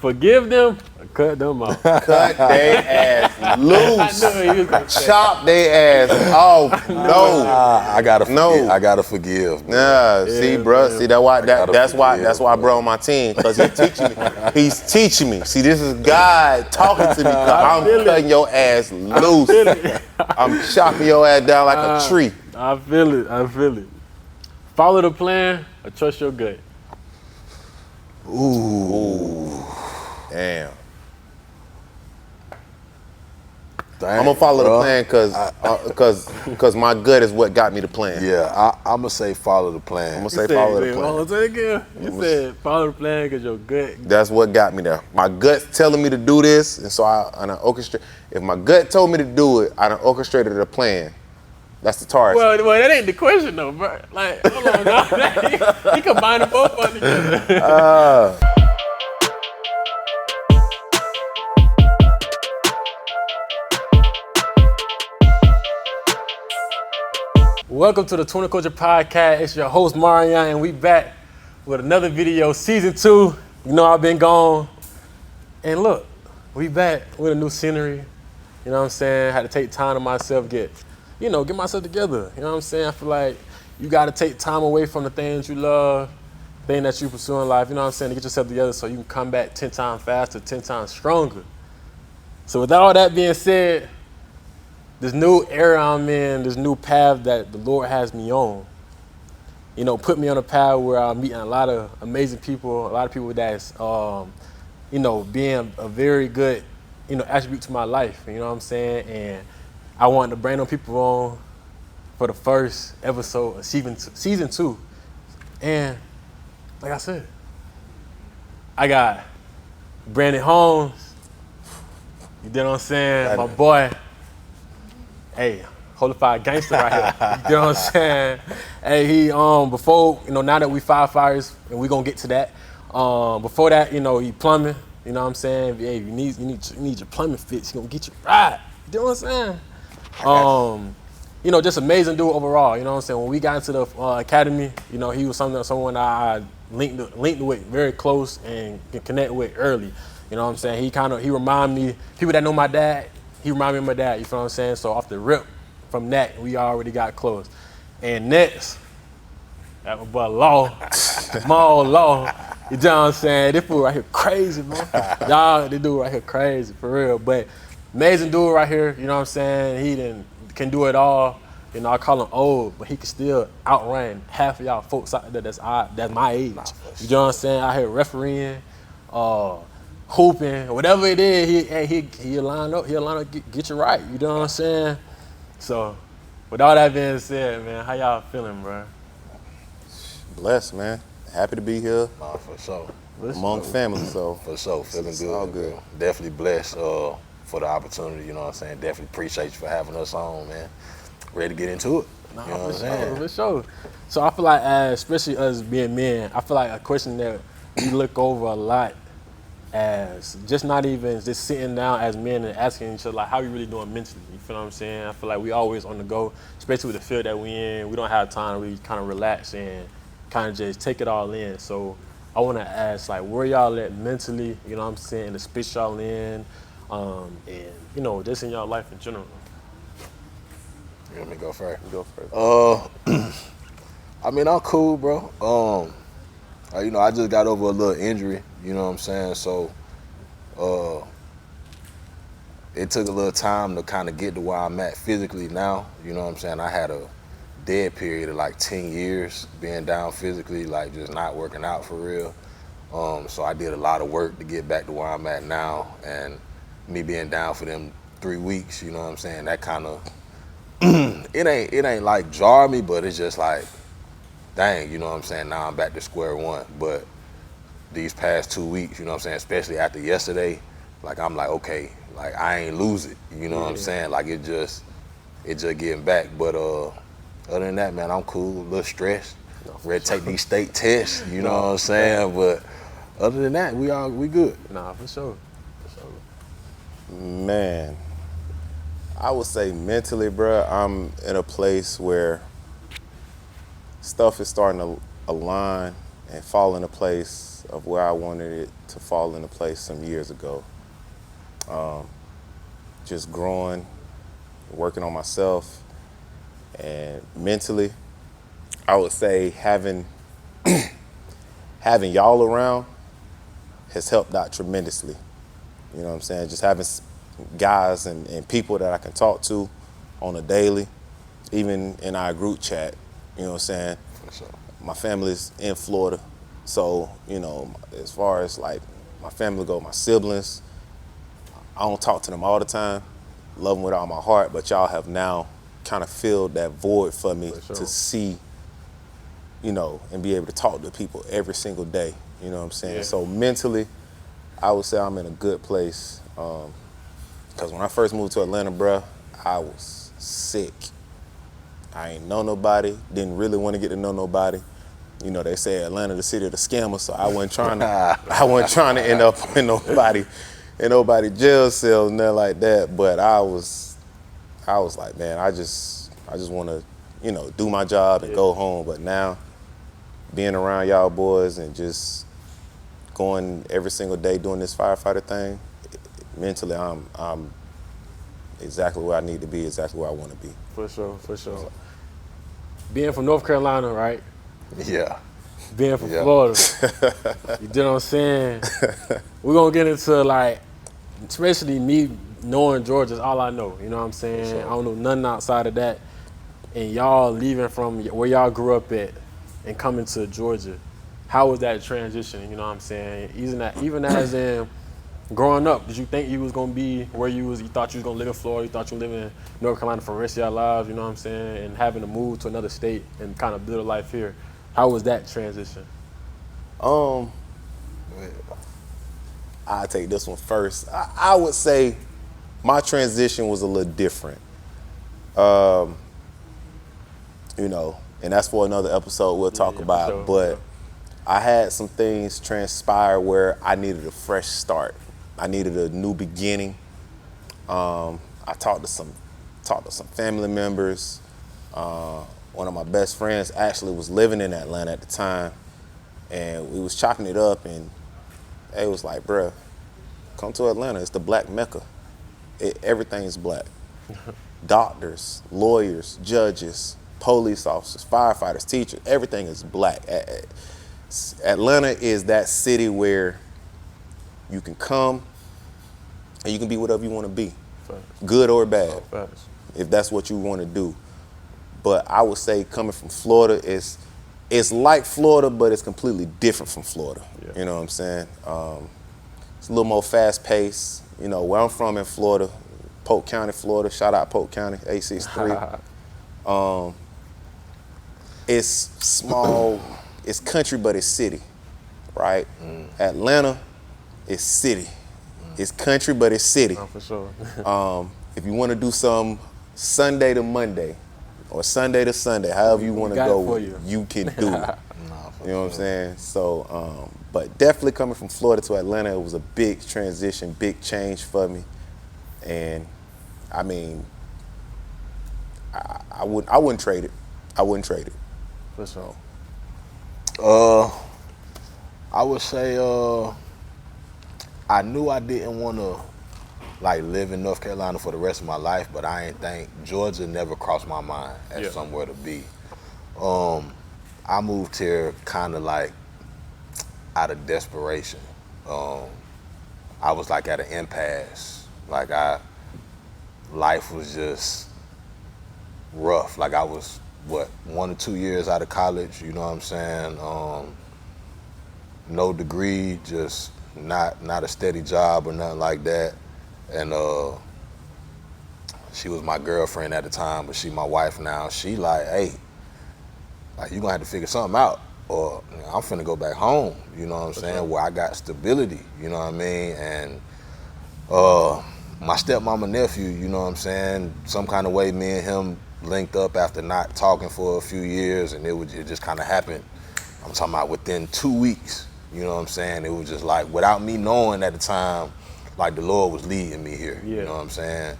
Forgive them or cut them off. Cut their ass loose. I knew he was gonna say. Chop their ass off. No. I gotta forgive. No. I gotta forgive. Yeah, see, bro. man. See, that's why bro on my team, because he's teaching me. He's teaching me. See, this is God talking to me, because I'm cutting your ass loose. I'm chopping your ass down like a tree. I feel it. Follow the plan or trust your gut. Ooh. Damn. I'm gonna follow the plan because my gut is what got me the plan. Yeah, I'm gonna say follow the plan. I'm gonna say follow the plan. Hold on, say it again. You said follow the plan because your gut. That's what got me there. My gut's telling me to do this, and so I orchestrate. If my gut told me to do it, I done orchestrated a plan. That's the target. Well, that ain't the question though, bro. Like, hold on, no. He combined them both on together. Welcome to the Tuna Culture Podcast. It's your host, Amarion, and we back with another video, season 2. You know I've been gone. And look, we back with a new scenery. You know what I'm saying? Had to take time to myself, get myself together. You know what I'm saying? I feel like you got to take time away from the things you love, things that you pursue in life, you know what I'm saying, to get yourself together so you can come back 10 times faster, 10 times stronger. So with all that being said, this new era I'm in, this new path that the Lord has me on, put me on a path where I'm meeting a lot of amazing people, a lot of people that's, being a very good, attribute to my life, you know what I'm saying? And I wanted to bring them people on for the first episode of season 2. And like I said, I got Brandon Holmes, you know what I'm saying? My boy. Hey, holified gangster right here. You know what I'm saying? Hey, he before, now that we firefighters, and we gonna get to that. Before that, he plumbing, you know what I'm saying? Hey, you need your plumbing fix, he gonna get you right. You know what I'm saying? Just amazing dude overall, you know what I'm saying? When we got into the academy, he was someone I linked with very close and can connect with early. You know what I'm saying? He remind me, people that know my dad, he reminded me of my dad, you feel what I'm saying? So off the rip from that, we already got close. And next, that was but Law, small Law, you know what I'm saying? This fool right here crazy, man. Y'all, this dude right here crazy, for real. But amazing dude right here, you know what I'm saying? He can do it all. I call him old, but he can still outrun half of y'all folks out there that's my age. You know what I'm saying? Out here refereeing, hooping, whatever it is, he'll line up, get you right. You know what I'm saying? So, with all that being said, man, how y'all feeling, bro? Blessed, man. Happy to be here. For sure. Among family, so. For sure, feeling good. All good. Definitely blessed for the opportunity, you know what I'm saying? Definitely appreciate you for having us on, man. Ready to get into it. You know what I'm saying? For sure. So I feel like, especially us being men, I feel like a question that we look over a lot as just not even just sitting down as men and asking each other, like, how we really doing mentally? You feel what I'm saying? I feel like we always on the go, especially with the field that we in. We don't have time to really kind of relax and kind of just take it all in. So I want to ask, like, where y'all at mentally, you know what I'm saying, in the space y'all in, and, just in y'all life in general. You want me to go first? Go first. I mean, I'm cool, bro. I just got over a little injury, you know what I'm saying? So, it took a little time to kind of get to where I'm at physically now, you know what I'm saying? I had a dead period of like 10 years being down physically, like just not working out for real. So I did a lot of work to get back to where I'm at now, and me being down for them 3 weeks, you know what I'm saying? That kind of, it ain't like jar me, but it's just like, dang, you know what I'm saying? Now I'm back to square one. But these past 2 weeks, you know what I'm saying, especially after yesterday, like I'm like, okay, like I ain't lose it, you know what I'm saying? Like it just getting back. But other than that, man, I'm cool, a little stressed. Ready to take these state tests, you know what I'm saying? But other than that, we good. Nah, for sure. Man, I would say mentally, bro, I'm in a place where stuff is starting to align and fall in a place of where I wanted it to fall into place some years ago. Just growing, working on myself, and mentally, I would say having y'all around has helped out tremendously. You know what I'm saying? Just having guys and people that I can talk to on a daily, even in our group chat, you know what I'm saying? For sure. My family's in Florida, so, you know, as far as like my family go, my siblings, I don't talk to them all the time, love them with all my heart, but y'all have now kind of filled that void for me to see, you know, and be able to talk to people every single day, you know what I'm saying? Yeah. So mentally, I would say I'm in a good place, because when I first moved to Atlanta, bruh, I was sick. I ain't know nobody, didn't really want to get to know nobody. You know, they say Atlanta, the city of the scammers, so I wasn't trying to end up in nobody jail cell, nothing like that. But I was like, man, I just want to, you know, do my job and go home. But now, being around y'all boys and just going every single day doing this firefighter thing, mentally, I'm exactly where I need to be, exactly where I want to be. For sure, for sure. Being from North Carolina, right? Yeah. Being from Florida, you know what I'm saying? We're gonna get into like, especially me knowing Georgia is all I know, you know what I'm saying? Sure. I don't know nothing outside of that. And y'all leaving from where y'all grew up at and coming to Georgia, how was that transition, you know what I'm saying? Even as in growing up, did you think you was gonna be where you thought you was gonna live in Florida, you thought you were living in North Carolina for the rest of your lives, you know what I'm saying? And having to move to another state and kind of build a life here. How was that transition? I take this one first. I would say my transition was a little different. You know, and that's for another episode we'll talk about. Sure, but I had some things transpire where I needed a fresh start. I needed a new beginning. I talked to some family members. One of my best friends actually was living in Atlanta at the time, and we was chopping it up, and they was like, bruh, come to Atlanta, it's the black Mecca. Everything's black. Doctors, lawyers, judges, police officers, firefighters, teachers, everything is black. Atlanta is that city where you can come and you can be whatever you want to be, good or bad, if that's what you want to do. But I would say coming from Florida, it's like Florida, but it's completely different from Florida. Yeah. You know what I'm saying? It's a little more fast paced. You know, where I'm from in Florida, Polk County, Florida, shout out Polk County, A63. It's small, it's country, but it's city, right? Atlanta is city. It's country, but it's city. Oh, for sure. If you want to do some Sunday to Monday, or Sunday to Sunday, however you want to go, you can do it. You know what I'm saying? So, but definitely coming from Florida to Atlanta, it was a big transition, big change for me. And I mean, I wouldn't trade it. I wouldn't trade it. For sure. I would say I knew I didn't want to like live in North Carolina for the rest of my life, but I ain't think Georgia never crossed my mind as somewhere to be. I moved here kind of like out of desperation. I was like at an impasse. Like life was just rough. Like I was 1 or 2 years out of college, you know what I'm saying? No degree, just not a steady job or nothing like that. And she was my girlfriend at the time, but she my wife now. She like, hey, like you gonna have to figure something out, or you know, I'm finna go back home. You know what I'm saying? Where I got stability. You know what I mean? And my stepmama nephew, you know what I'm saying? Some kind of way, me and him linked up after not talking for a few years, and it just kind of happened. I'm talking about within 2 weeks. You know what I'm saying? It was just like without me knowing at the time. Like the Lord was leading me here, you know what I'm saying?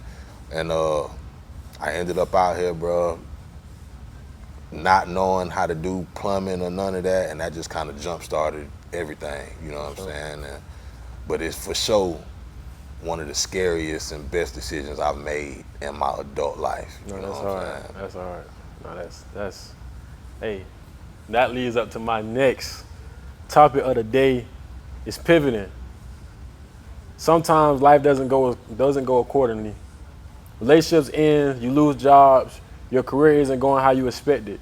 And I ended up out here, bro, not knowing how to do plumbing or none of that, and that just kind of jump started everything. You know what I'm saying? But it's for sure one of the scariest and best decisions I've made in my adult life. No, You know that's what I'm hard. saying? That's hard. No, that's. Hey, that leads up to my next topic of the day. Is pivoting. Sometimes life doesn't go accordingly. Relationships end. You lose jobs. Your career isn't going how you expected.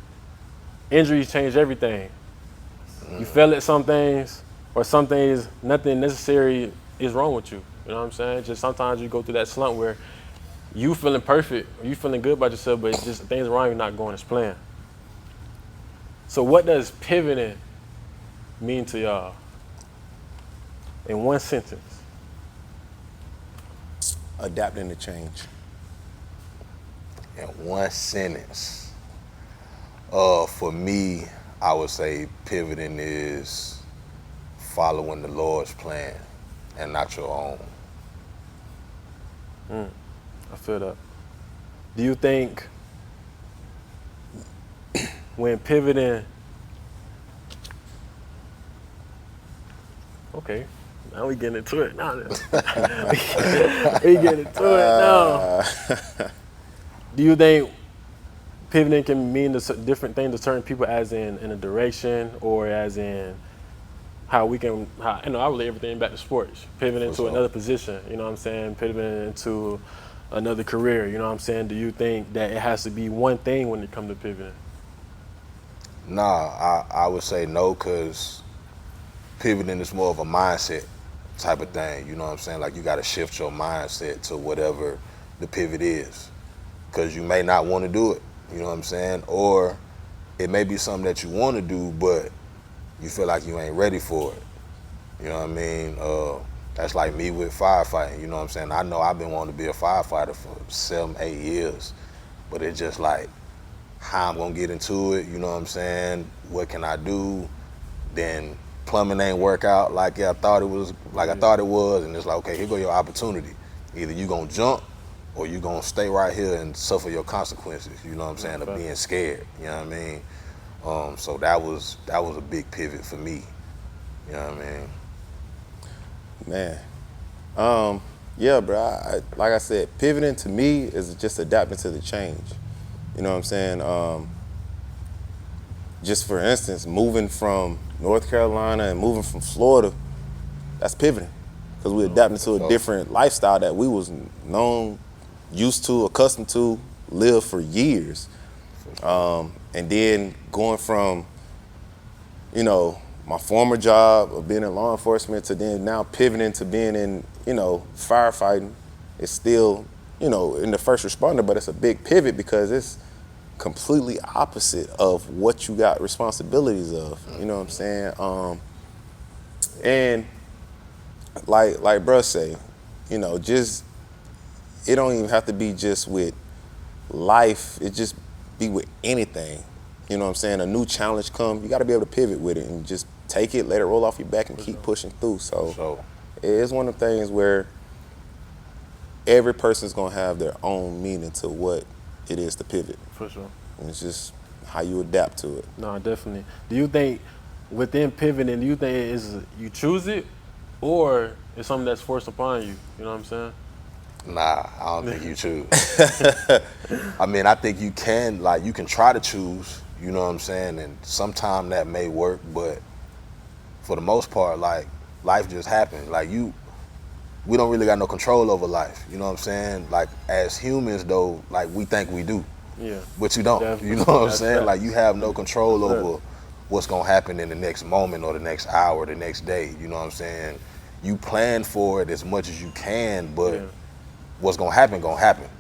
Injuries change everything. You fail at some things, or some things, nothing necessary is wrong with you. You know what I'm saying? Just sometimes you go through that slump where you feeling perfect, or you feeling good about yourself, but it's just things around you not going as planned. So what does pivoting mean to y'all? In one sentence. Adapting to change. In one sentence, for me, I would say pivoting is following the Lord's plan and not your own. I feel that. Do you think when pivoting, okay, now we getting into it. Now we getting into it now. Do you think pivoting can mean different things to certain people, as in a direction, or as in how we can, I relate everything back to sports. Pivoting into another position, you know what I'm saying? Pivoting into another career, you know what I'm saying? Do you think that it has to be one thing when it comes to pivoting? Nah, I would say no, because pivoting is more of a mindset type of thing. You know what I'm saying? Like, you got to shift your mindset to whatever the pivot is, because you may not want to do it. You know what I'm saying? Or it may be something that you want to do, but you feel like you ain't ready for it. You know what I mean? That's like me with firefighting. You know what I'm saying? I know I've been wanting to be a firefighter for 7, 8 years, but it's just like how I'm gonna get into it. You know what I'm saying? What can I do? Then plumbing ain't work out like I thought it was, and it's like, okay, here go your opportunity. Either you gonna jump, or you gonna stay right here and suffer your consequences, you know what I'm saying, of being scared, you know what I mean? So that was a big pivot for me, you know what I mean? Man, yeah, bro, like I said, pivoting to me is just adapting to the change, you know what I'm saying? Just for instance, moving from North Carolina and moving from Florida, that's pivoting, because we adapted to a different lifestyle that we was used to, accustomed to, lived for years. And then going from, my former job of being in law enforcement to then now pivoting to being in, firefighting, it's still, in the first responder, but it's a big pivot because it's completely opposite of what you got responsibilities of, you know what I'm saying? And like bruh say, just, it don't even have to be just with life, it just be with anything. You know what I'm saying? A new challenge come, you gotta be able to pivot with it and just take it, let it roll off your back and keep pushing through. So it's one of the things where every person's gonna have their own meaning to what it is to pivot. For sure. And it's just how you adapt to it. No, definitely. Do you think within pivoting, do you think it is you choose it, or it's something that's forced upon you? You know what I'm saying? Nah, I don't think you choose. I mean, I think you can try to choose, you know what I'm saying? And sometimes that may work, but for the most part, like, life just happens. Like, we don't really got no control over life, you know what I'm saying? Like, as humans though, like, we think we do. Yeah. But you don't, Definitely. you know what I'm saying? Like, you have no control over what's gonna happen in the next moment or the next hour, the next day, you know what I'm saying? You plan for it as much as you can, but what's gonna happen,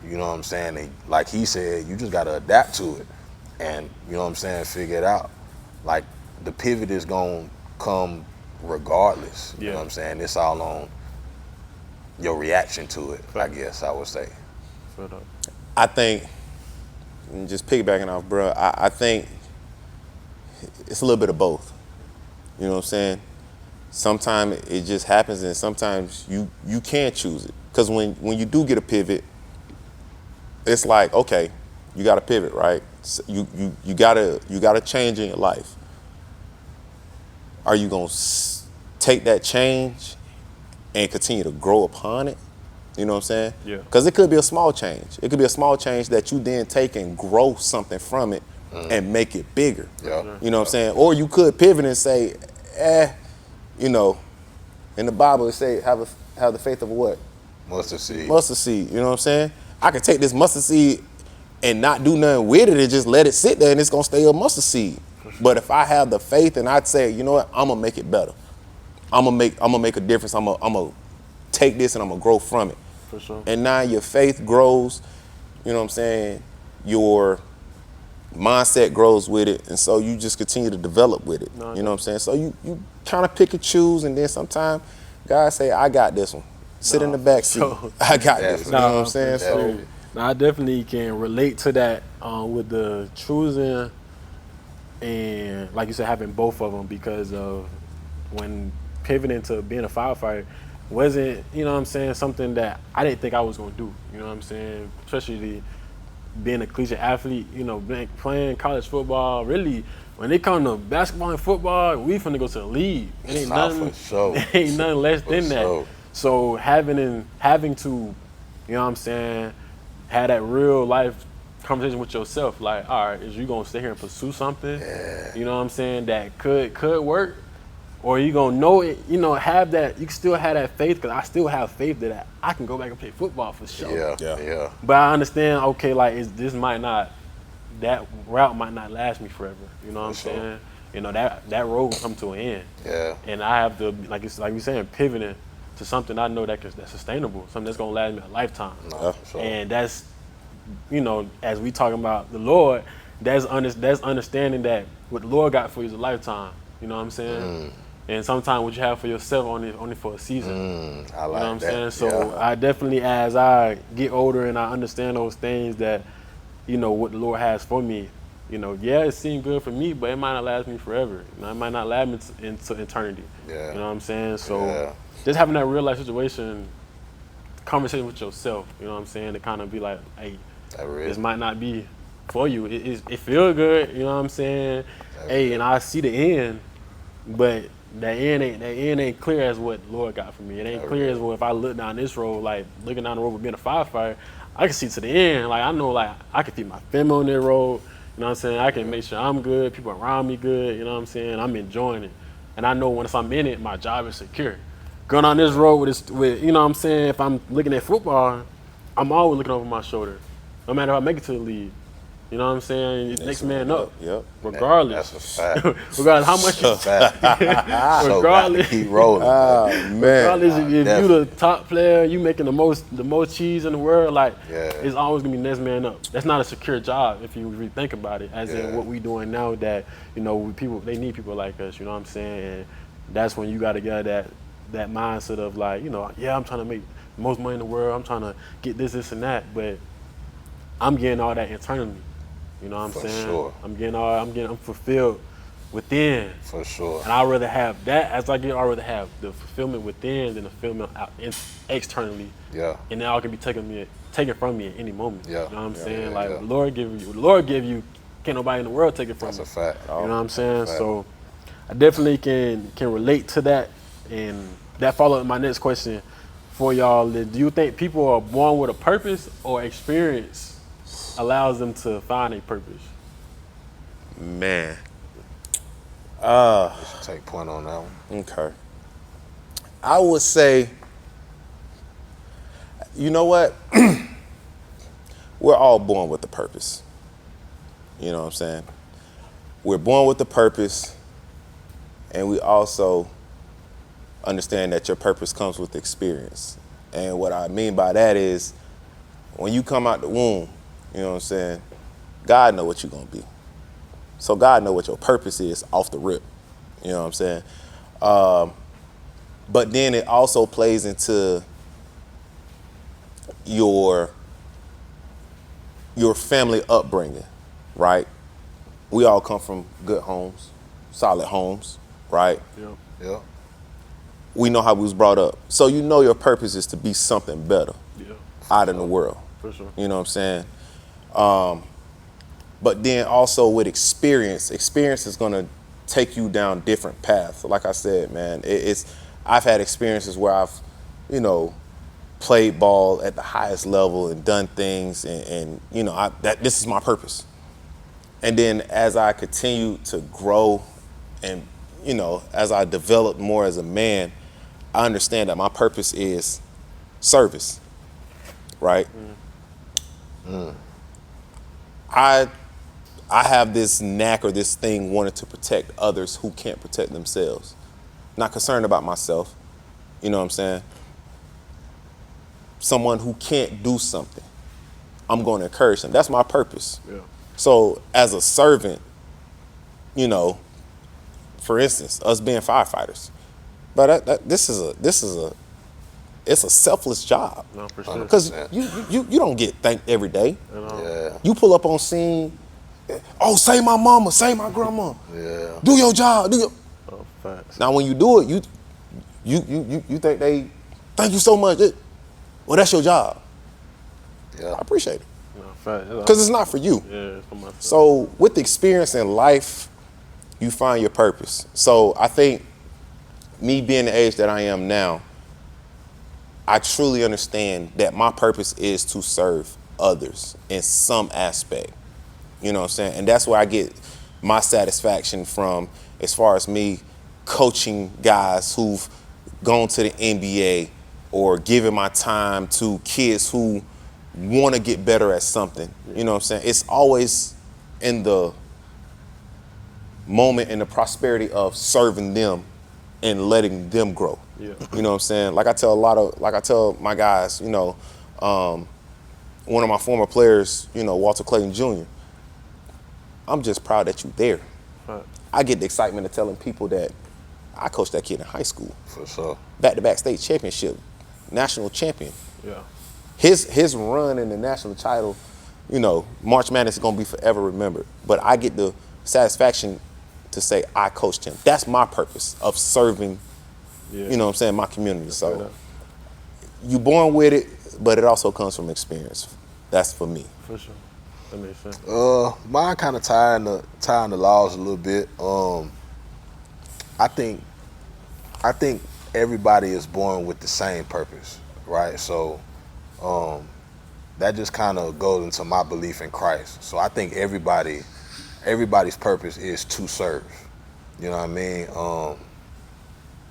you know what I'm saying? And like he said, you just gotta adapt to it and, you know what I'm saying, figure it out. Like, the pivot is gonna come regardless, you know what I'm saying? It's all on your reaction to it, I guess I would say. I think, and just piggybacking off, bro, I think it's a little bit of both. You know what I'm saying? Sometimes it just happens, and sometimes you can't choose it. Because when you do get a pivot, it's like, okay, you got a pivot, right? So you gotta change in your life. Are you gonna take that change and continue to grow upon it? You know what I'm saying? Yeah. Because it could be a small change. It could be a small change that you then take and grow something from it and make it bigger. Yeah. You know what I'm saying? Or you could pivot and say, you know, in the Bible it say have the faith of a what? Mustard seed. Mustard seed. You know what I'm saying? I could take this mustard seed and not do nothing with it and just let it sit there and it's gonna stay a mustard seed. But if I have the faith and I'd say, you know what, I'm gonna make it better. I'm gonna make a difference. I'm gonna take this and I'm gonna grow from it. For sure. And now your faith grows, you know what I'm saying? Your mindset grows with it, and so you just continue to develop with it. You know what I'm saying? So you kind of pick and choose, and then sometimes guys say, I got this one. Sit in the back seat. I got this. You know what I'm saying? So now, I definitely can relate to that with the choosing and, like you said, having both of them, because of when pivoting to being a firefighter wasn't, you know what I'm saying, something that I didn't think I was going to do. You know what I'm saying? Especially being a collegiate athlete, you know, playing college football. Really, when it comes to basketball and football, we finna go to the league. It ain't nothing, ain't nothing less than that. So having to, you know what I'm saying, have that real life conversation with yourself, like, all right, is you gonna sit here and pursue something, you know what I'm saying, that could work, or you gonna know it, you know, have that, you can still have that faith, because I still have faith that I can go back and play football for sure. Yeah. But I understand, okay, like that route might not last me forever. You know what I'm saying? You know, that road will come to an end. Yeah. And I have to, like you're saying, pivoting to something I know that's sustainable, something that's gonna last me a lifetime. And that's, you know, as we talking about the Lord, that's understanding that what the Lord got for you is a lifetime. You know what I'm saying? And sometimes what you have for yourself only for a season. I like that. You know what I'm saying? So I definitely, as I get older and I understand those things, that, you know, what the Lord has for me, you know, it seemed good for me, but it might not last me forever. You know, it might not last me into eternity. You know what I'm saying? So just having that real life situation, conversation with yourself, you know what I'm saying, to kind of be like, hey, this might not be for you. It feel good, you know what I'm saying? Hey, and I see the end, but that end ain't clear as what the Lord got for me. It ain't clear as well if I look down this road, like looking down the road with being a firefighter, I can see to the end. Like, I know, like, I can feed my family on that road. You know what I'm saying? I can make sure I'm good, people around me good. You know what I'm saying? I'm enjoying it, and I know once I'm in it, my job is secure. Going on this road with you know what I'm saying? If I'm looking at football, I'm always looking over my shoulder, no matter if I make it to the league. You know what I'm saying? Next man up. Regardless. That's a fact. Regardless how much you regardless. Keep rolling. Regardless if you the top player, you making the most cheese in the world, like, it's always gonna be next man up. That's not a secure job if you really think about it, as in what we doing now, that, you know, they need people like us, you know what I'm saying? And that's when you gotta get that mindset of, like, you know, I'm trying to make the most money in the world, I'm trying to get this and that, but I'm getting all that internally. You know what I'm saying? Sure. I'm fulfilled within. For sure. And I'd rather have that, I'd rather have the fulfillment within than the fulfillment externally. Yeah. And that all can be taken from me at any moment. Yeah. You know what I'm saying? Like, the Lord give you, can't nobody in the world take it from you. That's a fact. You know what I'm saying? So I definitely can relate to that. And that follow up my next question for y'all. Do you think people are born with a purpose, or experience allows them to find a purpose? Man. Take point on that one. Okay. I would say, you know what? We're all born with a purpose. You know what I'm saying? We're born with a purpose, and we also understand that your purpose comes with experience. And what I mean by that is, when you come out the womb, you know what I'm saying, God know what you're gonna be. So God know what your purpose is off the rip. You know what I'm saying? But then it also plays into your family upbringing, right? We all come from good homes, solid homes, right? Yeah. We know how we was brought up. So you know your purpose is to be something better out in the world. For sure. You know what I'm saying? But then also with experience is gonna take you down different paths. Like I said, man, I've had experiences where I've, you know, played ball at the highest level and done things, and you know, this is my purpose. And then as I continue to grow and, you know, as I develop more as a man, I understand that my purpose is service, right? I have this knack or this thing wanting to protect others who can't protect themselves. Not concerned about myself, you know what I'm saying? Someone who can't do something, I'm going to encourage them. That's my purpose. Yeah. So as a servant, you know, for instance, us being firefighters, but it's a selfless job. No, for sure. Because you don't get thanked every day. Yeah. You pull up on scene, oh, save my mama, save my grandma. Yeah. Do your job, Oh, facts. Now when you do it, you think they thank you so much. Well, that's your job. Yeah. I appreciate it. No, facts. Because it's not for you. Yeah, it's for myself. So with experience in life, you find your purpose. So I think me being the age that I am now, I truly understand that my purpose is to serve others in some aspect. You know what I'm saying? And that's where I get my satisfaction from, as far as me coaching guys who've gone to the NBA or giving my time to kids who want to get better at something. You know what I'm saying? It's always in the moment, in the prosperity of serving them and letting them grow. Yeah. You know what I'm saying? Like I tell my guys, you know, one of my former players, you know, Walter Clayton Jr., I'm just proud that you're there. Right. I get the excitement of telling people that I coached that kid in high school. For sure. Back-to-back state championship, national champion. Yeah. His run in the national title, you know, March Madness is going to be forever remembered. But I get the satisfaction to say I coached him. That's my purpose of serving, Yeah. you know what I'm saying, my community. So enough. you born with it, but it also comes from experience. That's for me. For sure. That makes sense. Mine kind of tying the laws a little bit. I think everybody is born with the same purpose, right? So that just kind of goes into my belief in Christ. So I think everybody's purpose is to serve. You know what I mean?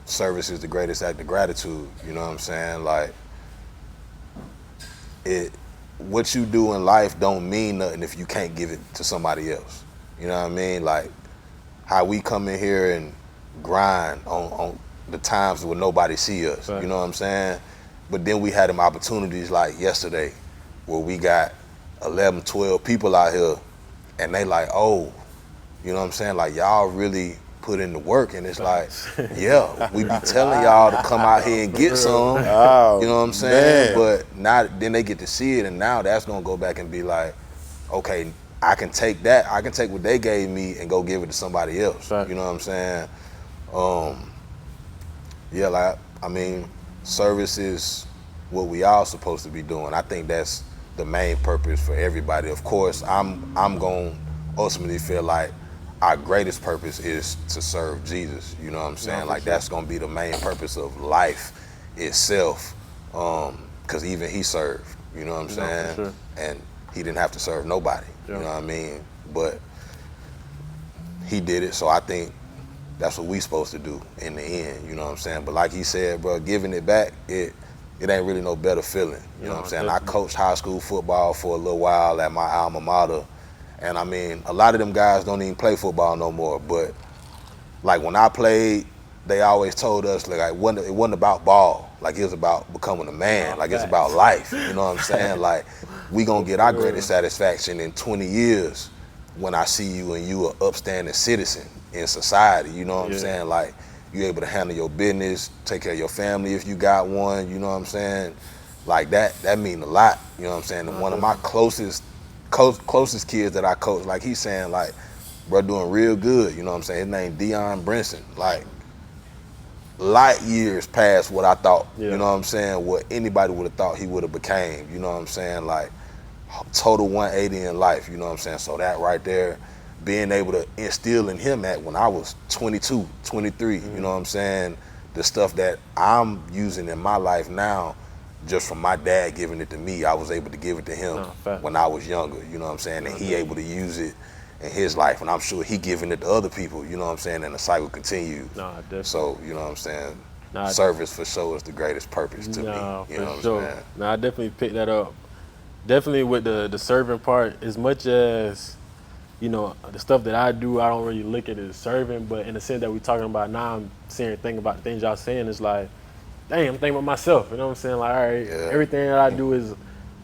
Service is the greatest act of gratitude. You know what I'm saying? Like, what you do in life don't mean nothing if you can't give it to somebody else. You know what I mean? Like, how we come in here and grind on the times when nobody see us. Right. You know what I'm saying? But then we had them opportunities like yesterday where we got 11, 12 people out here and they like, oh, you know what I'm saying? Like, y'all really put in the work, and it's like, yeah, we be telling y'all to come out here and get some. Oh, you know what I'm saying? man. But now, then they get to see it, and now that's gonna go back and be like, okay, I can take that. I can take what they gave me and go give it to somebody else. Right. You know what I'm saying? Yeah, like, I mean, service is what we all supposed to be doing. I think that's the main purpose for everybody. Of course, I'm gonna ultimately feel like our greatest purpose is to serve Jesus. You know what I'm saying? Yeah, like, sure. that's gonna be the main purpose of life itself. Cause even he served, you know what I'm saying? For sure. And he didn't have to serve nobody, Yeah. you know what I mean? But he did it, so I think that's what we supposed to do in the end, you know what I'm saying? But like he said, bro, giving it back, it ain't really no better feeling, you know what I'm saying? I coached high school football for a little while at my alma mater, and I mean, a lot of them guys don't even play football no more, but like when I played, they always told us like it wasn't about ball, like it was about becoming a man, like it's about life, you know what I'm saying? Like, we gonna get our greatest satisfaction in 20 years when I see you and you an upstanding citizen in society, you know what I'm saying? Like, you able to handle your business, take care of your family if you got one, you know what I'm saying? Like, that mean a lot, you know what I'm saying? And one of my closest kids that I coach, like he's saying, like, bro, doing real good, you know what I'm saying? His name Deion Brinson, like, light years past what I thought, you know what I'm saying? What anybody would have thought he would have became, you know what I'm saying? Like, total 180 in life, you know what I'm saying? So that right there, being able to instill in him at when I was 22, 23, you know what I'm saying? The stuff that I'm using in my life now, just from my dad giving it to me, I was able to give it to him when I was younger, you know what I'm saying? And he able to use it in his life, and I'm sure he giving it to other people, you know what I'm saying? And the cycle continues. So, you know what I'm saying? Service for sure is the greatest purpose to me, you know what I'm saying? I definitely picked that up. Definitely with the serving part, as much as, you know, the stuff that I do, I don't really look at it as serving, but in the sense that we're talking about now, I'm sitting here thinking about the things y'all saying, it's like, dang, I'm thinking about myself, you know what I'm saying? Like, all right, everything that I do is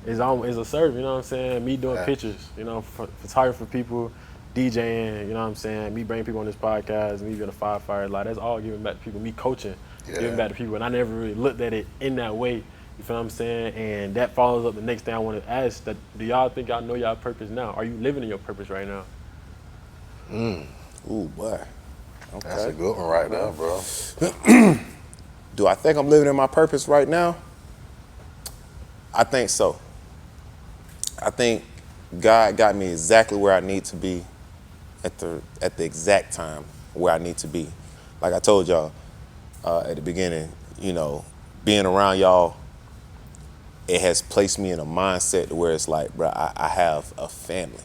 a serve, you know what I'm saying? Me doing pictures, you know, photography for people, DJing, you know what I'm saying? Me bringing people on this podcast, me being a firefighter, like, that's all giving back to people, me coaching, giving back to people, and I never really looked at it in that way. You feel what I'm saying? And that follows up the next thing I want to ask, that do y'all think y'all know y'all purpose now? Are you living in your purpose right now? Ooh, boy. Okay. That's a good one right there, bro. Do I think I'm living in my purpose right now? I think so. I think God got me exactly where I need to be at the exact time where I need to be. Like I told y'all at the beginning, you know, being around y'all, it has placed me in a mindset where it's like, bro, I have a family,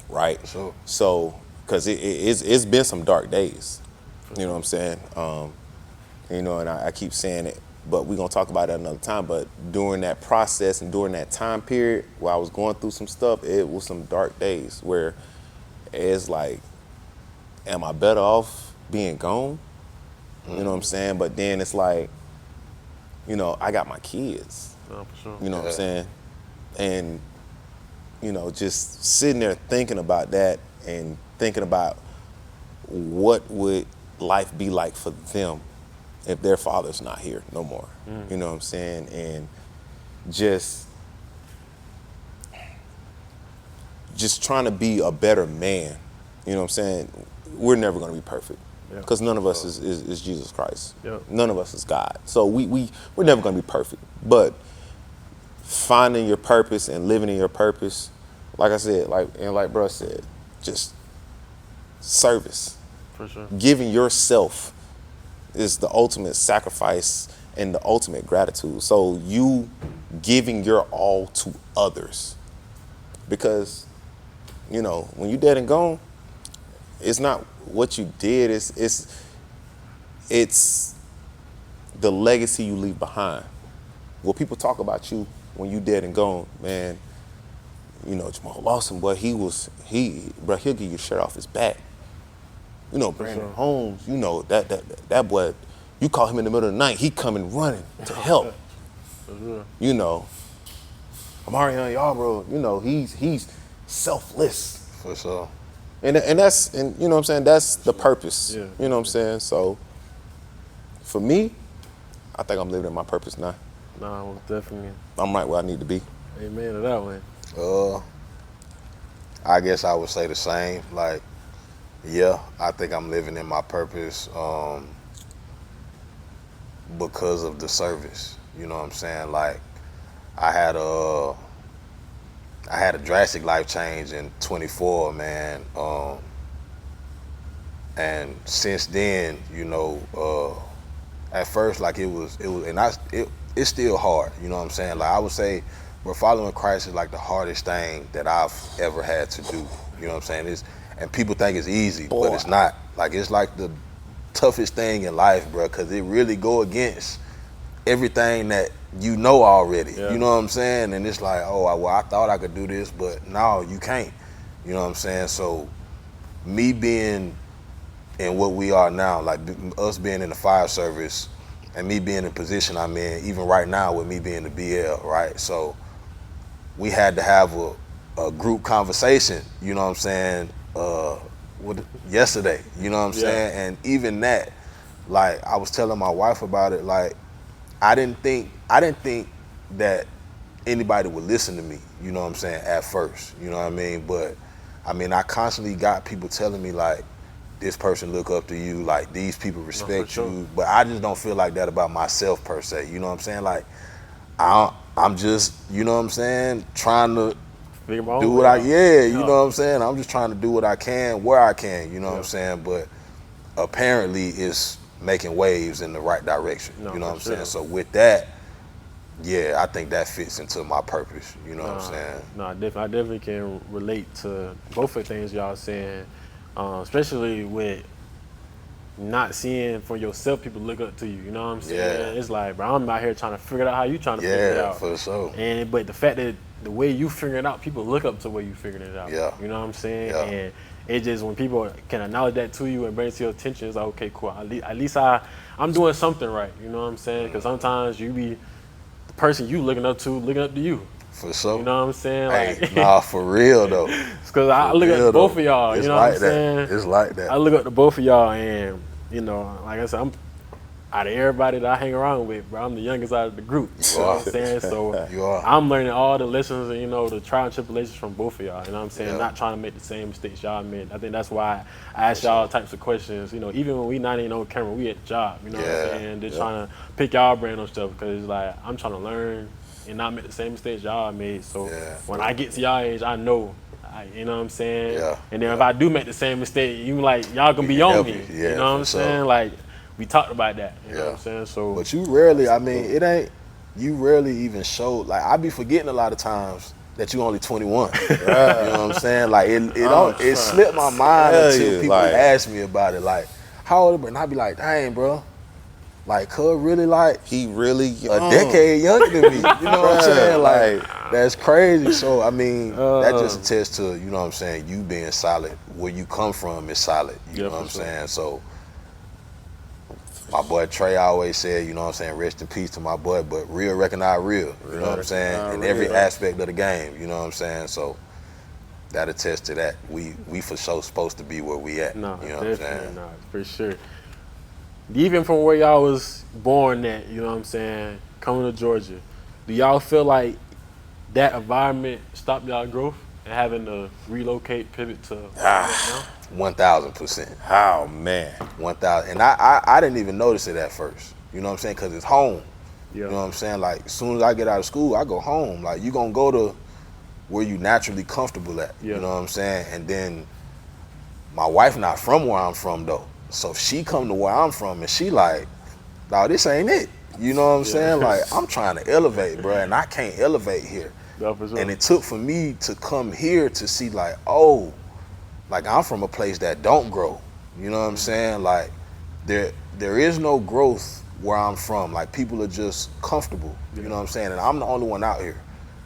right? Sure. So, because it's been some dark days, you know what I'm saying? You know, and I keep saying it, but we're going to talk about it another time. But during that process and during that time period where I was going through some stuff, it was some dark days where it's like, am I better off being gone? You know what I'm saying? But then it's like, you know, I got my kids. No, for sure. You know what I'm saying? And, you know, just sitting there thinking about that and thinking about what would life be like for them if their father's not here no more. You know what I'm saying? And just trying to be a better man. You know what I'm saying? We're never going to be perfect because none of us is Jesus Christ. None of us is God. So we're never going to be perfect. But finding your purpose and living in your purpose, like I said, like bro said, just service. For sure. Giving yourself is the ultimate sacrifice and the ultimate gratitude. So you giving your all to others, because, you know, when you're dead and gone, it's not what you did, it's the legacy you leave behind. Well, people talk about you when you dead and gone, man. You know, Jamal Lawson, boy, he'll give you a shirt off his back. You know, Brandon Holmes, you know, that boy, you call him in the middle of the night, he coming running to help. You know, Amarion, Yarbough, you know, he's selfless. For sure. And that's, and you know what I'm saying, that's the purpose. You know what I'm saying? So for me, I think I'm living in my purpose now. Nah, well, definitely. I'm right where I need to be. Amen to that one. I guess I would say the same. Like, yeah, I think I'm living in my purpose because of the service. You know what I'm saying? Like, I had a drastic life change in 24, man. And since then, you know, at first, like it's still hard. You know what I'm saying? Like, I would say, but following Christ is like the hardest thing that I've ever had to do. You know what I'm saying? And people think it's easy, but it's not. Like, it's like the toughest thing in life, bro, because it really go against everything that you know already. You know what I'm saying? And it's like, oh, well, I thought I could do this, but no, you can't. You know what I'm saying? So me being in what we are now, like us being in the fire service and me being in the position I'm in, even right now with me being the BL, right? So we had to have a group conversation, you know what I'm saying, yesterday, you know what I'm saying? And even that, like, I was telling my wife about it, like, I didn't think that anybody would listen to me, you know what I'm saying, at first, you know what I mean? But, I mean, I constantly got people telling me, like, this person look up to you, like, these people respect you, but I just don't feel like that about myself, per se, you know what I'm saying? Like, I'm just, you know what I'm saying, trying to Figure my own do way what I, out. you know what I'm saying? I'm just trying to do what I can, where I can, you know what I'm saying? But apparently it's making waves in the right direction, No, you know what I'm for sure. saying? So with that, yeah, I think that fits into my purpose, you know what I'm saying? No, I definitely can relate to both of the things y'all saying, especially with not seeing for yourself people look up to you. You know what I'm saying? Yeah. It's like, bro, I'm out here trying to figure out how you trying to figure it Yeah, out. for sure. But the fact that the way you figure it out, people look up to the way you figuring it out. Yeah. You know what I'm saying? Yeah. And it just, when people can acknowledge that to you and bring it to your attention, it's like, okay, cool. At least I'm doing something right. You know what I'm saying? Because sometimes you be the person you looking up to you. For sure. You know what I'm saying? Hey, Like, nah, for real though. because I look up to both of y'all. It's You know like what I'm saying? It's like that. I look up to both of y'all, and you know, like I said, I'm out of everybody that I hang around with, bro. I'm the youngest out of the group. You know what I'm saying? So You are. I'm learning all the lessons and, you know, the trial and tribulations from both of y'all. You know what I'm saying? Yeah. Not trying to make the same mistakes y'all made. I think that's why I ask y'all types of questions. You know, even when we not even on camera, we at the job. You know what I'm saying? They're trying to pick y'all brain on stuff because it's like I'm trying to learn and not make the same mistakes y'all made. So when I get to y'all age, I know. You know what I'm saying? Yeah. And then if I do make the same mistake, you like y'all gonna be on help me. you. Yeah, you know what I'm for sure. saying? Like we talked about that. You know Yeah. what I'm saying? So But you rarely, I mean, you rarely even show, like, I be forgetting a lot of times that you only 21. You know what I'm saying? Like, it slipped my mind until people ask me about it. Like, how old are you? And I be like, dang, bro. Like, cuz really, like, He really a decade younger than me. You know what I'm saying? Like, that's crazy. So, I mean, that just attests to, you know what I'm saying, you being solid. Where you come from is solid. You know what I'm saying? So, my boy Trey always said, you know what I'm saying, rest in peace to my boy, but real recognize real. You know what I'm saying? In every aspect of the game, you know what I'm saying? So, that attests to that. We for sure supposed to be where we at. no, you know what I'm definitely saying? not, for sure. Even from where y'all was born at, you know what I'm saying, coming to Georgia, do y'all feel like that environment stopped y'all growth and having to relocate, pivot to now? 1,000%. Oh man. 1,000. And I didn't even notice it at first. You know what I'm saying? Because it's home. Yeah. You know what I'm saying? Like, as soon as I get out of school, I go home. Like, you going to go to where you naturally comfortable at. Yeah. You know what I'm saying? And then my wife not from where I'm from, though. So she come to where I'm from, and she like, dawg, this ain't it. You know what I'm saying? Like, I'm trying to elevate, bro, and I can't elevate here. Yeah, for sure. And it took for me to come here to see, like, oh, like, I'm from a place that don't grow. You know what I'm saying? Like, there is no growth where I'm from. Like, people are just comfortable. You know what I'm saying? And I'm the only one out here.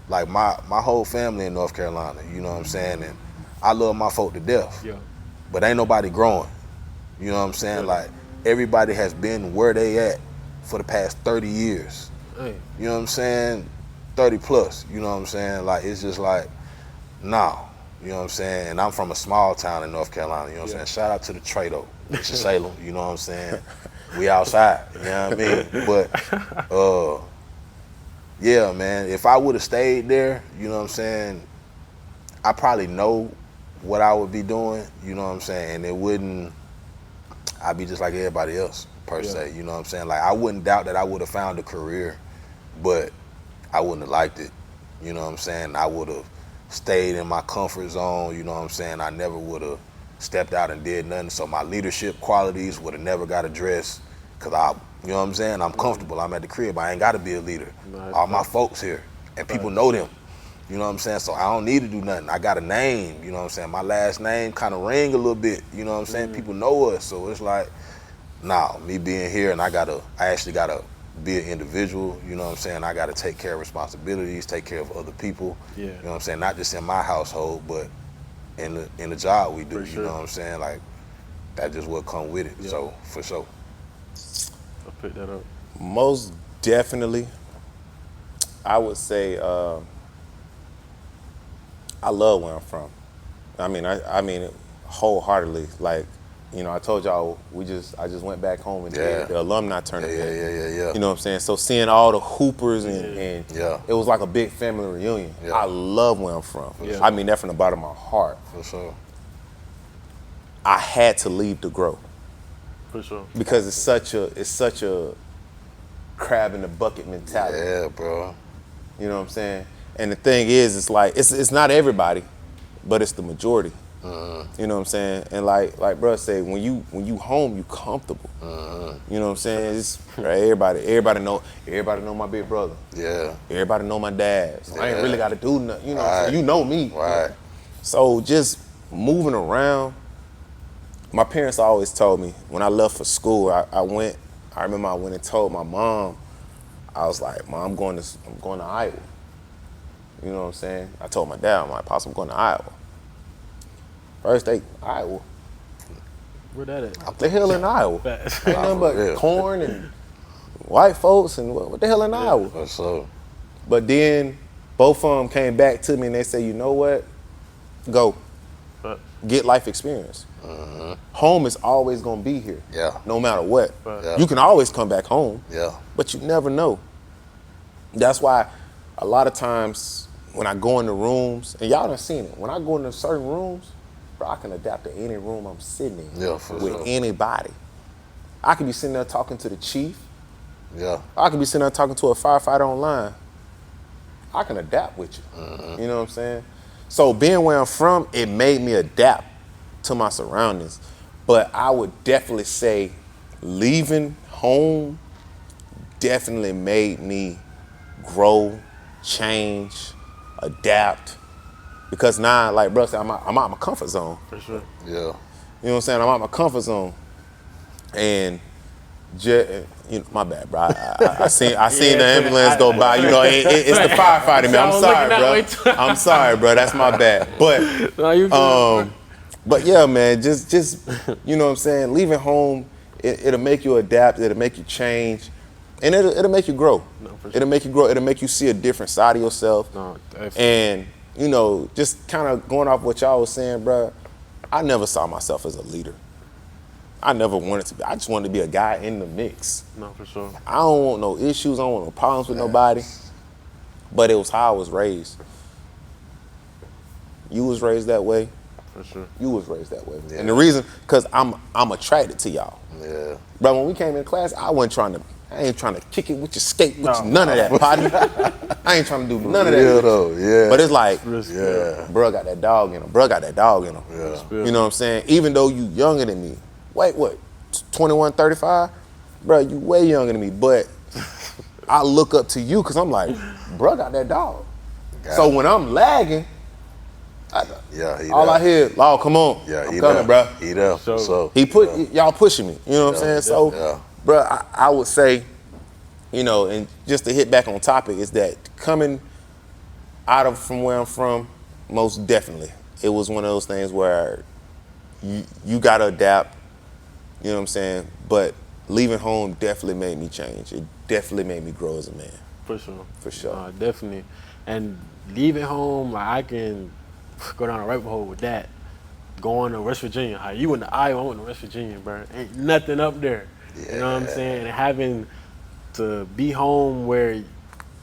Like, my whole family in North Carolina, you know what I'm saying? And I love my folk to death. Yeah. But ain't nobody growing. You know what I'm saying? Like, everybody has been where they at for the past 30 years. Hey. You know what I'm saying? 30 plus, you know what I'm saying? Like, it's just like, nah, you know what I'm saying? And I'm from a small town in North Carolina, you know what I'm saying? Shout out to the Trado, Mr. Salem, you know what I'm saying? We outside, you know what I mean? But, yeah, man, if I would have stayed there, you know what I'm saying, I probably know what I would be doing, you know what I'm saying? And it wouldn't, I'd be just like everybody else, per se, you know what I'm saying? Like, I wouldn't doubt that I would have found a career, but I wouldn't have liked it, you know what I'm saying? I would have stayed in my comfort zone, you know what I'm saying? I never would have stepped out and did nothing, so my leadership qualities would have never got addressed, because you know what I'm saying? I'm comfortable, I'm at the crib, I ain't got to be a leader. All my folks here, and people know them. You know what I'm saying? So I don't need to do nothing. I got a name, you know what I'm saying? My last name kind of ring a little bit, you know what I'm saying? People know us, so it's like, nah, me being here and I actually gotta be an individual, you know what I'm saying? I gotta take care of responsibilities, take care of other people, you know what I'm saying? Not just in my household, but in the job we do, you know what I'm saying? Like, that just what come with it, so for sure. I'll pick that up. Most definitely, I would say I love where I'm from. I mean it wholeheartedly. Like, you know, I told y'all I just went back home and did the alumni tournament. Yeah. You know what I'm saying? So seeing all the hoopers and it was like a big family reunion. Yeah. I love where I'm from. I mean that from the bottom of my heart. For sure. I had to leave to grow. For sure. Because it's such a crab in the bucket mentality. Yeah, bro. You know what I'm saying? And the thing is, it's like it's not everybody, but it's the majority. You know what I'm saying? And like bro say, when you home, you comfortable. You know what I'm saying? It's everybody know my big brother. Yeah. Everybody know my dad. So I ain't really got to do nothing. You know, Right. so you know me. Right. So just moving around. My parents always told me when I left for school, I remember I went and told my mom, I was like, Mom, I'm going to Iowa. You know what I'm saying? I told my dad, I'm like, Pops, I'm going to Iowa. First day, Iowa. Where that at? What the hell in Iowa? Ain't nothing but Yeah. corn and white folks and what the hell in Iowa? What's up? But then both of them came back to me and they said, you know what? Go. Get life experience. Home is always gonna be here. Yeah. No matter what. Yeah. You can always come back home. Yeah. But you never know. That's why a lot of times when I go into rooms, and y'all done seen it, when I go into certain rooms, bro, I can adapt to any room I'm sitting in Yeah, for with sure. anybody. I could be sitting there talking to the chief. Yeah. I could be sitting there talking to a firefighter online. I can adapt with you. You know what I'm saying? So being where I'm from, it made me adapt to my surroundings. But I would definitely say leaving home definitely made me grow, change, adapt. Because now, like bro said, I'm out my comfort zone. For sure. Yeah. You know what I'm saying? I'm out my comfort zone. And my bad, bro. I seen the ambulance go by. You know, it's the firefighter, man. I'm sorry, bro. I'm sorry, bro. That's my bad. But No, you good. but yeah, man. Just you know what I'm saying. Leaving home, it'll make you adapt. It'll make you change, and it'll make you grow. No, for sure. It'll make you grow. It'll make you see a different side of yourself. No, definitely. And you know, just kind of going off what y'all was saying, bro. I never saw myself as a leader. I never wanted to be. I just wanted to be a guy in the mix. No, for sure. I don't want no issues. I don't want no problems with nobody. But it was how I was raised. You was raised that way. For sure. You was raised that way. Yeah. And the reason, because I'm attracted to y'all. Yeah. Bro, when we came in class, I ain't trying to kick it with your skate, with you, none of that, partner. I ain't trying to do none of that. Yeah, though. Yeah. But it's like, Yeah. bro got that dog in him. Bro got that dog in him. Yeah. You know what I'm saying? Even though you younger than me. Wait, what? 21, 35? Bro, you way younger than me. But I look up to you because I'm like, bro got that dog. So when I'm lagging, Yeah. all I hear, Law, come on. Yeah. I'm coming, bro. He there. So- So. Y'all pushing me. You know what I'm saying? So, Yeah. bro, I would say, you know, and just to hit back on topic, is that coming out of from where I'm from, most definitely, it was one of those things where you gotta adapt. You know what I'm saying? But leaving home definitely made me change. It definitely made me grow as a man. For sure. For sure. Definitely. And leaving home, like I can go down a rabbit hole with that. Going to West Virginia. How you went to Iowa, I went to West Virginia, bro. Ain't nothing up there. You know what I'm saying? And having to be home where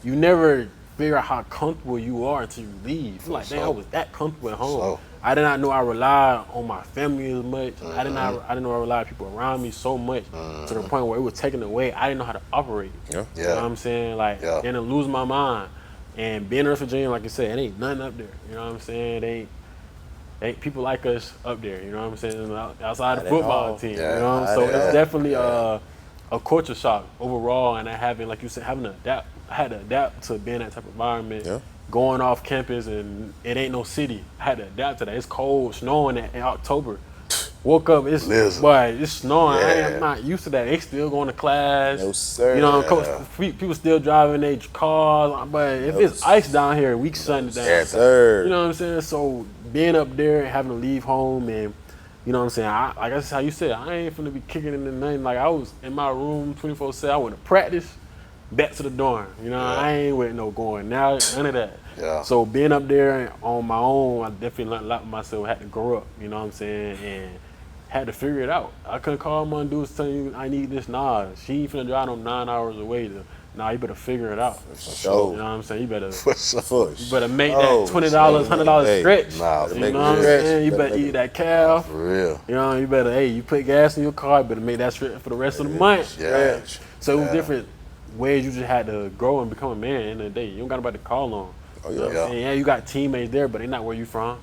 you never figure out how comfortable you are until you leave. Like, damn, I was that comfortable at home. So. I did not know I relied on my family as much. I didn't know I relied on people around me so much to the point where it was taken away. I didn't know how to operate. Yeah. You know what I'm saying? Like, then to lose my mind. And being in West Virginia, like I said, it ain't nothing up there. You know what I'm saying? It ain't people like us up there. You know what I'm saying? Outside the football team. Yeah, you know what I'm saying? So it's definitely a culture shock overall. And I having, like you said, having to adapt. I had to adapt to being in that type of environment. Yeah. Going off campus and it ain't no city. I had to adapt to that. It's cold, snowing in October. Woke up, it's snowing. I'm not used to that. They still going to class. No, sir. You know, people still driving their cars. But if it's ice down here, we shut it down. Yes, sir. You know what I'm saying? So being up there and having to leave home and, you know what I'm saying? Like that's how you said, I ain't finna be kicking into nothing. Like I was in my room 24/7. I went to practice, back to the dorm. You know, I ain't with no going. Now, none of that. Yeah. So being up there on my own, I definitely learned a lot with myself. I had to grow up, you know what I'm saying? And had to figure it out. I couldn't call my dudes telling you I need this. Nah, she ain't finna drive them 9 hours away. Nah, you better figure it out. sure. You know what I'm saying? You better Push. make that $20, $100 stretch. Nah, you make know what I'm stretch. saying? You Better better make eat that calf. For real. You know, you better, you put gas in your car, you better make that stretch for the rest of the month. Yeah. So it was different ways you just had to grow and become a man in the day. You don't got nobody to call on. Oh, You know what I'm saying? Yeah, you got teammates there, but they're not where you from.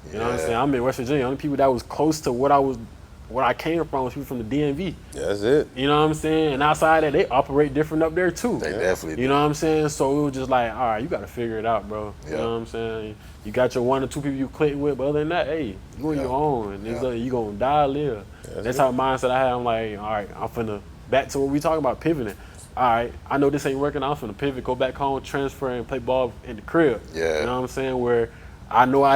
You know what I'm saying? I'm in West Virginia. The only people that was close to what I came from was people from the DMV. Yeah, that's it. You know what I'm saying? And outside that, they operate different up there too. They definitely do. You know what I'm saying? So it was just like, all right, you got to figure it out, bro. You know what I'm saying? You got your 1 or 2 people you clicking with, but other than that, hey, you on your own. And you going to die or live. That's how mindset I had. I'm like, all right, I'm finna, back to what we talking about, pivoting. All right, I know this ain't working. I'm finna pivot, go back home, transfer, and play ball in the crib. Yeah. You know what I'm saying? Where I know I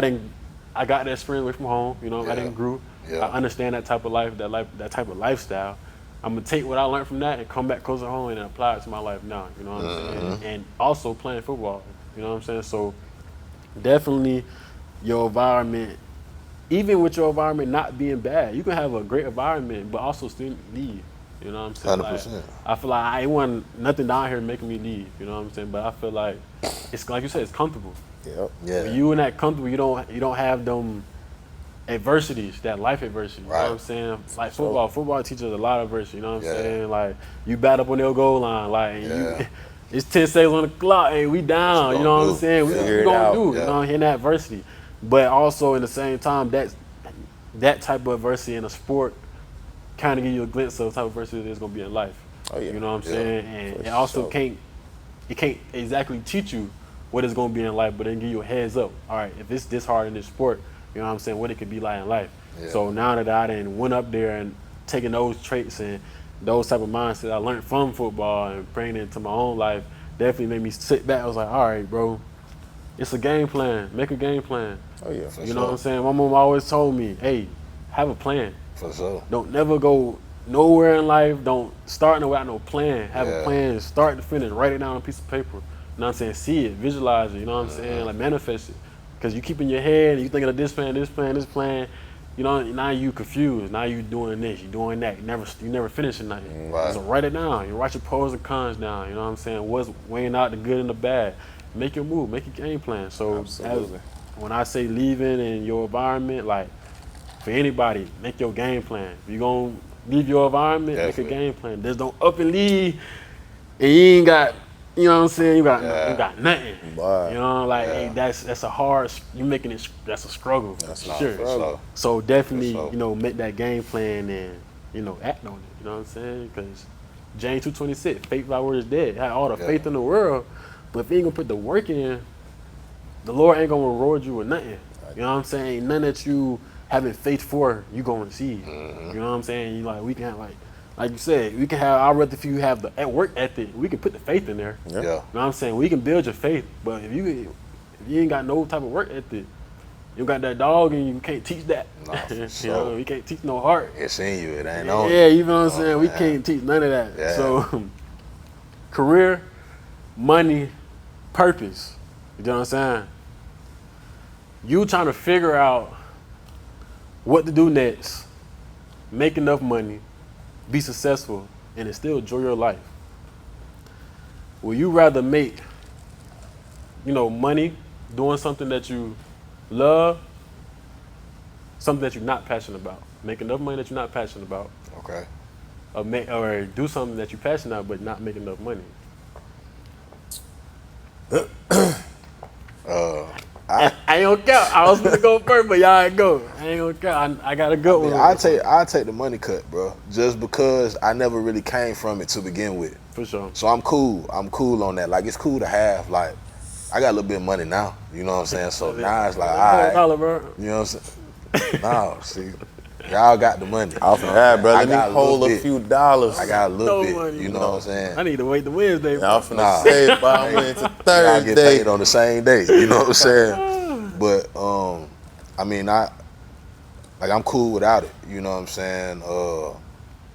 got that experience away from home. You know, I didn't grow. I understand that type of life, that type of lifestyle. I'm gonna take what I learned from that and come back closer home and apply it to my life now. You know what I'm saying? And also playing football. You know what I'm saying? So definitely your environment, even with your environment not being bad, you can have a great environment, but also still leave. You know what I'm saying? 100%. Like, I feel like I ain't want nothing down here making me leave. You know what I'm saying? But I feel like it's like you said, it's comfortable. Yep. Yeah. When you in that comfortable, you don't have them adversities, that life adversity. You know what I'm saying? Like football teaches a lot of adversity. You know what I'm saying? Like you bat up on your goal line, like and it's 10 seconds on the clock. Hey, we down. You know what I'm saying? We gonna do. You know, in that adversity, but also in the same time, that type of adversity in a sport kind of give you a glimpse of the type of adversity there's gonna be in life. Oh yeah. You know what I'm saying? And it also can't exactly teach you what it's gonna be in life, but then give you a heads up. All right, if it's this hard in this sport, you know what I'm saying, what it could be like in life. Yeah. So now that I done went up there and taking those traits and those type of mindsets I learned from football and bringing it into my own life, definitely made me sit back. I was like, all right, bro, it's a game plan. Make a game plan. Oh yeah. You know what I'm saying? My mom always told me, hey, have a plan. For sure. Don't never go nowhere in life. Don't start without no plan. Have a plan, start to finish. Write it down on a piece of paper. You know what I'm saying? See it, visualize it. You know what I'm saying? Like manifest it. Because you keep in your head, and you thinking of this plan. You know, now you confused. Now you doing this, you doing that. You never finishing nothing. Right. So write it down. You write your pros and cons down. You know what I'm saying? What's weighing out the good and the bad. Make your move. Make your game plan. So when I say leaving in your environment, like for anybody, make your game plan. If you're gonna leave your environment, make a game plan. Just don't up and leave, and you ain't got. You know what I'm saying? You got nothing. Wow. You know, like hey, that's a hard. You making it. That's a struggle. That's for sure. So definitely, you know, make that game plan and act on it. You know what I'm saying? Because James 2:26, faith without works is dead. Have all the faith in the world, but if you ain't gonna put the work in, the Lord ain't gonna reward you with nothing. You know what I'm saying? None that you having faith for, you gonna receive. You know what I'm saying? You like we can have like you said, we can have. I'd rather if you have the work ethic, we can put the faith in there. You know what I'm saying? We can build your faith, but if you ain't got no type of work ethic, you got that dog and you can't teach that. You know, you can't teach no heart. It's in you. It ain't on. Yeah, you know what I'm saying? We can't teach none of that. Yeah. So, career, money, purpose. You know what I'm saying? You trying to figure out what to do next, make enough money, be successful, and then still enjoy your life. Will you rather make, money doing something that you love, something that you're not passionate about? Make enough money that you're not passionate about. Okay. Or do something that you're passionate about but not make enough money. I ain't gonna count. I was gonna go first, but y'all ain't go. I ain't gonna count. I got a good one. I take the money cut, bro. Just because I never really came from it to begin with. For sure. So I'm cool. I'm cool on that. Like it's cool to have. Like I got a little bit of money now. You know what I'm saying? So now it's like, all right. You know what I'm saying? No, see, y'all got the money. Off of that, brother. Let me hold a few dollars. I got a little bit. Money. You know what I'm saying? I need to wait the Wednesday. I'm finna save by into Thursday. I get paid on the same day. You know what I'm saying? But I mean, I'm cool without it. You know what I'm saying?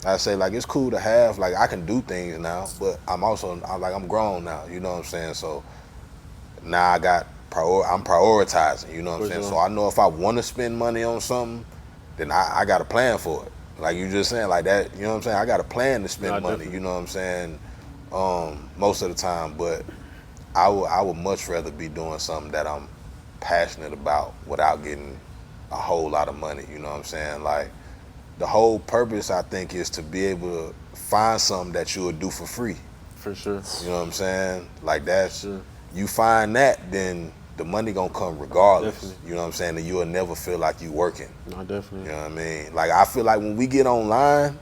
I say like it's cool to have. Like I can do things now, but I'm grown now. You know what I'm saying? So now I'm prioritizing. You know what I'm saying? So I know if I want to spend money on something, then I got a plan for it. Like you just saying like that. You know what I'm saying? I got a plan to spend money. Definitely. You know what I'm saying? Most of the time, but I would much rather be doing something that I'm passionate about without getting a whole lot of money. You know what I'm saying? Like the whole purpose I think is to be able to find something that you would do for free. For sure. You know what I'm saying? Like that's you find that, then the money gonna come regardless. Definitely. You know what I'm saying? And you'll never feel like you working. No, definitely. You know what I mean? Like, I feel like when we get online,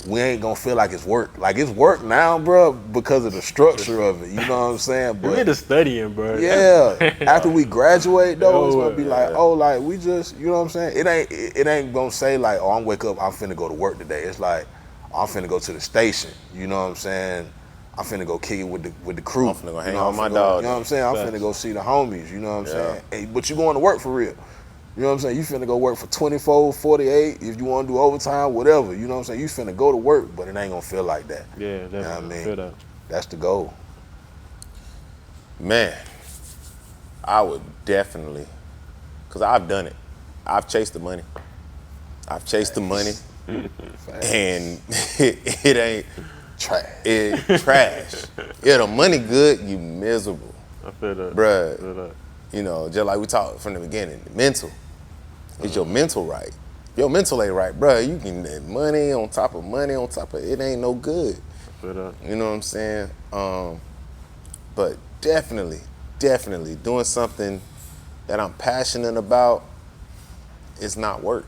we ain't gonna feel like it's work. Like, it's work now, bro, because of the structure of it. You know what I'm saying? We get to studying, bro. Yeah. After we graduate, though, it's gonna be like, Yeah. oh, like, we just, you know what I'm saying? It ain't gonna say like, oh, I'm wake up, I'm finna go to work today. It's like, I'm finna go to the station. You know what I'm saying? I'm finna go kick it with the crew. I'm finna go hang You know, out with my I'm finna dog. You know what I'm saying? I'm finna go see the homies. You know what I'm saying? Hey, but you going to work for real. You know what I'm saying? You finna go work for 24, 48, if you want to do overtime, whatever. You know what I'm saying? You finna go to work, but it ain't gonna feel like that. Yeah, definitely. You know what I mean? Feel that. That's the goal. Man, I would definitely, because I've done it. I've chased the money. I've chased the money, and it ain't Trash. it trash. Yeah, the money good, you miserable, I feel that. bruh. I feel that. You know, just like we talked from the beginning, the mental. Is your mental right? If your mental ain't right, bruh, you can get money on top of money on top of it ain't no good. I feel that. You know what I'm saying? But definitely doing something that I'm passionate about is not work.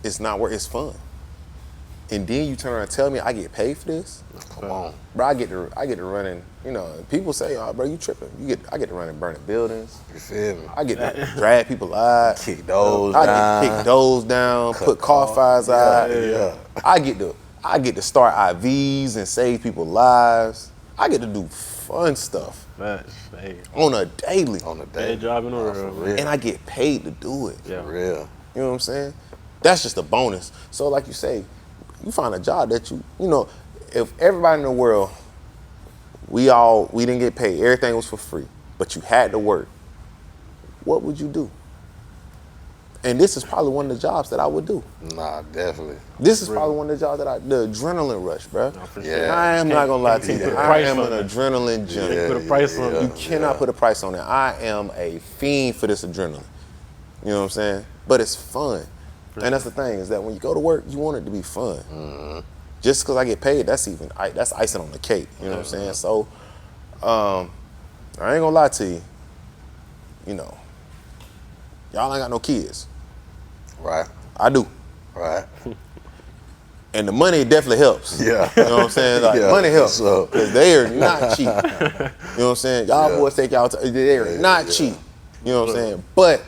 It's not work, it's fun. And then you turn around and tell me I get paid for this? Come on. Bro, I get to running, you know, people say, oh, bro, you tripping. I get to run and burning buildings. You feel me? I get to drag people out. Kick those I down. get to kick those down, put car fires out. Yeah. I get to start IVs and save people's lives. I get to do fun stuff That's, hey, on a daily. On the day day. job in the For world. real. And I get paid to do it. Yeah. For real. You know what I'm saying? That's just a bonus. So like you say, you find a job that you know, if everybody in the world, we didn't get paid, everything was for free, but you had to work, what would you do? And this is probably one of the jobs that I would do. Nah, definitely. This is probably one of the jobs that the adrenaline rush, bro. For Yeah. sure. I am not gonna lie to Can't you. put a I price am on an it. adrenaline junkie. Yeah. Put a price on yeah. it. You cannot put a price on it. I am a fiend for this adrenaline. You know what I'm saying? But it's fun. And that's the thing, is that when you go to work, you want it to be fun. Mm-hmm. Just because I get paid, that's icing on the cake. You know what I'm saying? So, I ain't gonna lie to you. You know, y'all ain't got no kids. Right. I do. Right. And the money definitely helps. Yeah. You know what I'm saying? Like, Yeah, money helps. so- Because they are not cheap. You know what I'm saying? Y'all Yeah. boys take y'all, they are not cheap. You know what I'm saying? But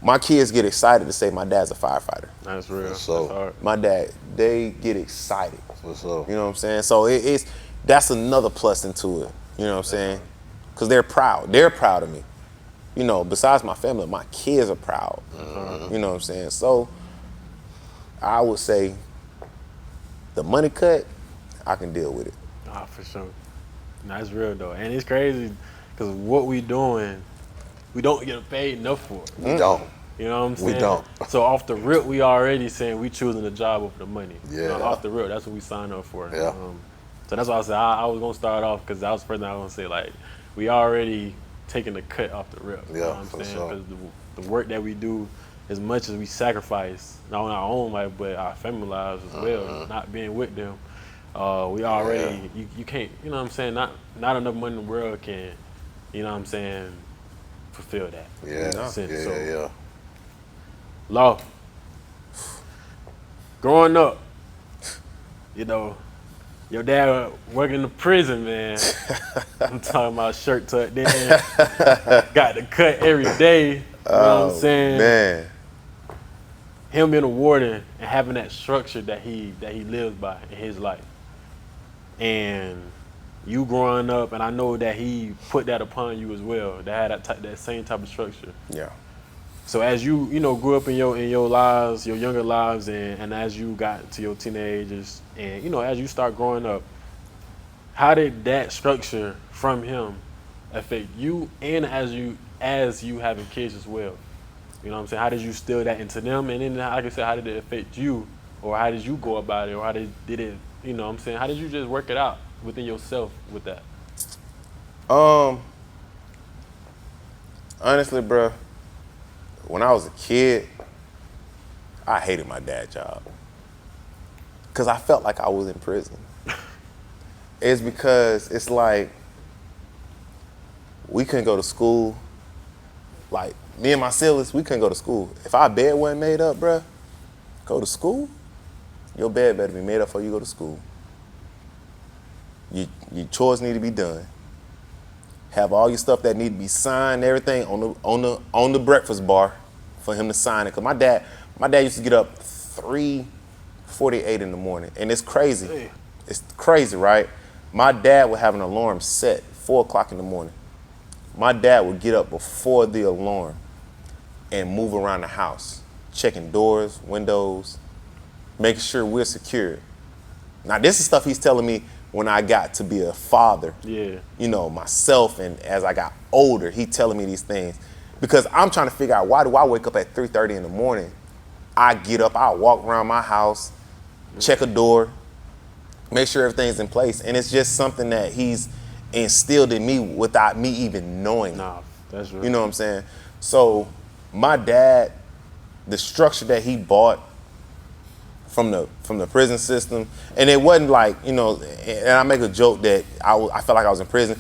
my kids get excited to say my dad's a firefighter. That's real. So- That's hard. My dad, they get excited. What's up? You know what I'm saying? So that's another plus into it. You know what I'm saying? Because they're proud. They're proud of me. You know, besides my family, my kids are proud. You know what I'm saying? So I would say the money cut, I can deal with it. Nah, for sure. That's real though, and it's crazy because what we doing, we don't get paid enough for it. We don't. You know what I'm We saying? don't. So off the rip, we already saying we choosing the job over the money. You know, Yeah. off the rip, that's what we signed up for. Yeah. So that's why I said I was gonna start off because that was the first thing I was gonna say. Like, we already taking the cut off the rip. You know Yeah, what I'm for saying? sure. Because the work that we do, as much as we sacrifice, not only our own life but our family lives as well, not being with them, we already you can't. You know what I'm saying? Not enough money in the world can, you know what I'm saying, fulfill that. Yeah. In a sense. Yeah. So, Yeah. Law. Growing up, you know, your dad working in the prison, man. I'm talking about shirt tucked in, got the cut every day. You know what I'm saying? Man. Him being a warden and having that structure that he lives by in his life. And you growing up, and I know that he put that upon you as well. That had that same type of structure. Yeah. So as you grew up in your lives, your younger lives, and as you got to your teenagers, and as you start growing up, how did that structure from him affect you, and as you having kids as well? You know what I'm saying? How did you instill that into them, and then like I said, how did it affect you, or how did you go about it, or how did it? You know what I'm saying? How did you just work it out within yourself with that? Honestly, bruh, when I was a kid, I hated my dad's job. Because I felt like I was in prison. It's because it's like, we couldn't go to school. Like, me and my siblings, we couldn't go to school. If our bed wasn't made up, bruh, go to school, your bed better be made up before you go to school. Your chores need to be done. Have all your stuff that need to be signed, everything on the breakfast bar for him to sign it. Cause my dad used to get up 3:48 in the morning, and it's crazy. Hey. It's crazy, right? My dad would have an alarm set 4 o'clock in the morning. My dad would get up before the alarm and move around the house, checking doors, windows, making sure we're secure. Now, this is stuff he's telling me when I got to be a father. Yeah. You know, myself, and as I got older, he telling me these things. Because I'm trying to figure out, why do I wake up at 3:30 in the morning? I get up, I walk around my house, check a door, make sure everything's in place. And it's just something that he's instilled in me without me even knowing. Nah, that's real. You know what I'm saying? So my dad, the structure that he bought from the prison system, and it wasn't like, you know, and I make a joke that I felt like I was in prison.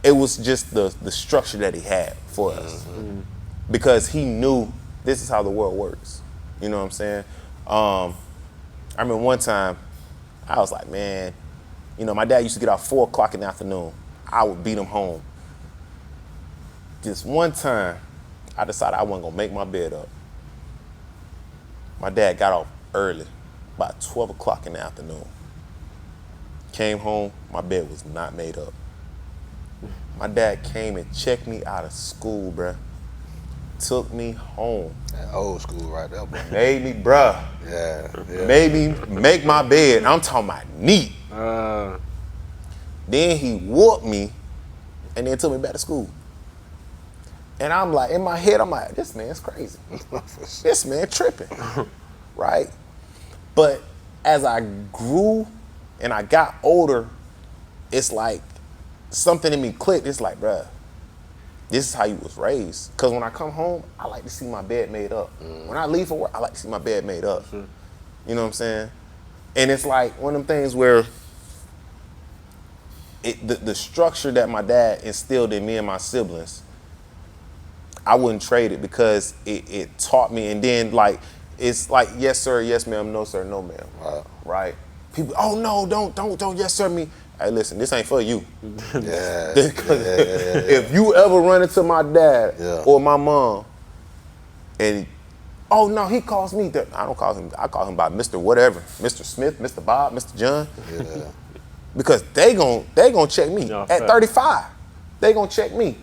It was just the structure that he had for us. Mm-hmm. Because he knew this is how the world works. You know what I'm saying? I remember one time, I was like, man, you know, my dad used to get out 4 o'clock in the afternoon. I would beat him home. Just one time, I decided I wasn't gonna make my bed up. My dad got off early, about 12 o'clock in the afternoon. Came home, my bed was not made up. My dad came and checked me out of school, bruh. Took me home. That old school right there, boy. Made me, bruh. Yeah. Made me make my bed. I'm talking about neat. Then he whooped me and then took me back to school. And I'm like, in my head, I'm like, this man's crazy. This man tripping, right? But as I grew and I got older, it's like something in me clicked. It's like, bruh, this is how you was raised. Because when I come home, I like to see my bed made up. When I leave for work, I like to see my bed made up. You know what I'm saying? And it's like one of them things where the structure that my dad instilled in me and my siblings, I wouldn't trade it, because it taught me. And then, like, it's like, yes, sir, yes, ma'am, no, sir, no, ma'am. Wow. Right? People, oh, no, don't yes, sir, me. Hey, listen, this ain't for you. Yeah. If you ever run into my dad or my mom, and, oh, no, he calls me, I don't call him, I call him by Mr. whatever, Mr. Smith, Mr. Bob, Mr. John. Yeah. Because they gon' check me. No, at 35. They gon' check me.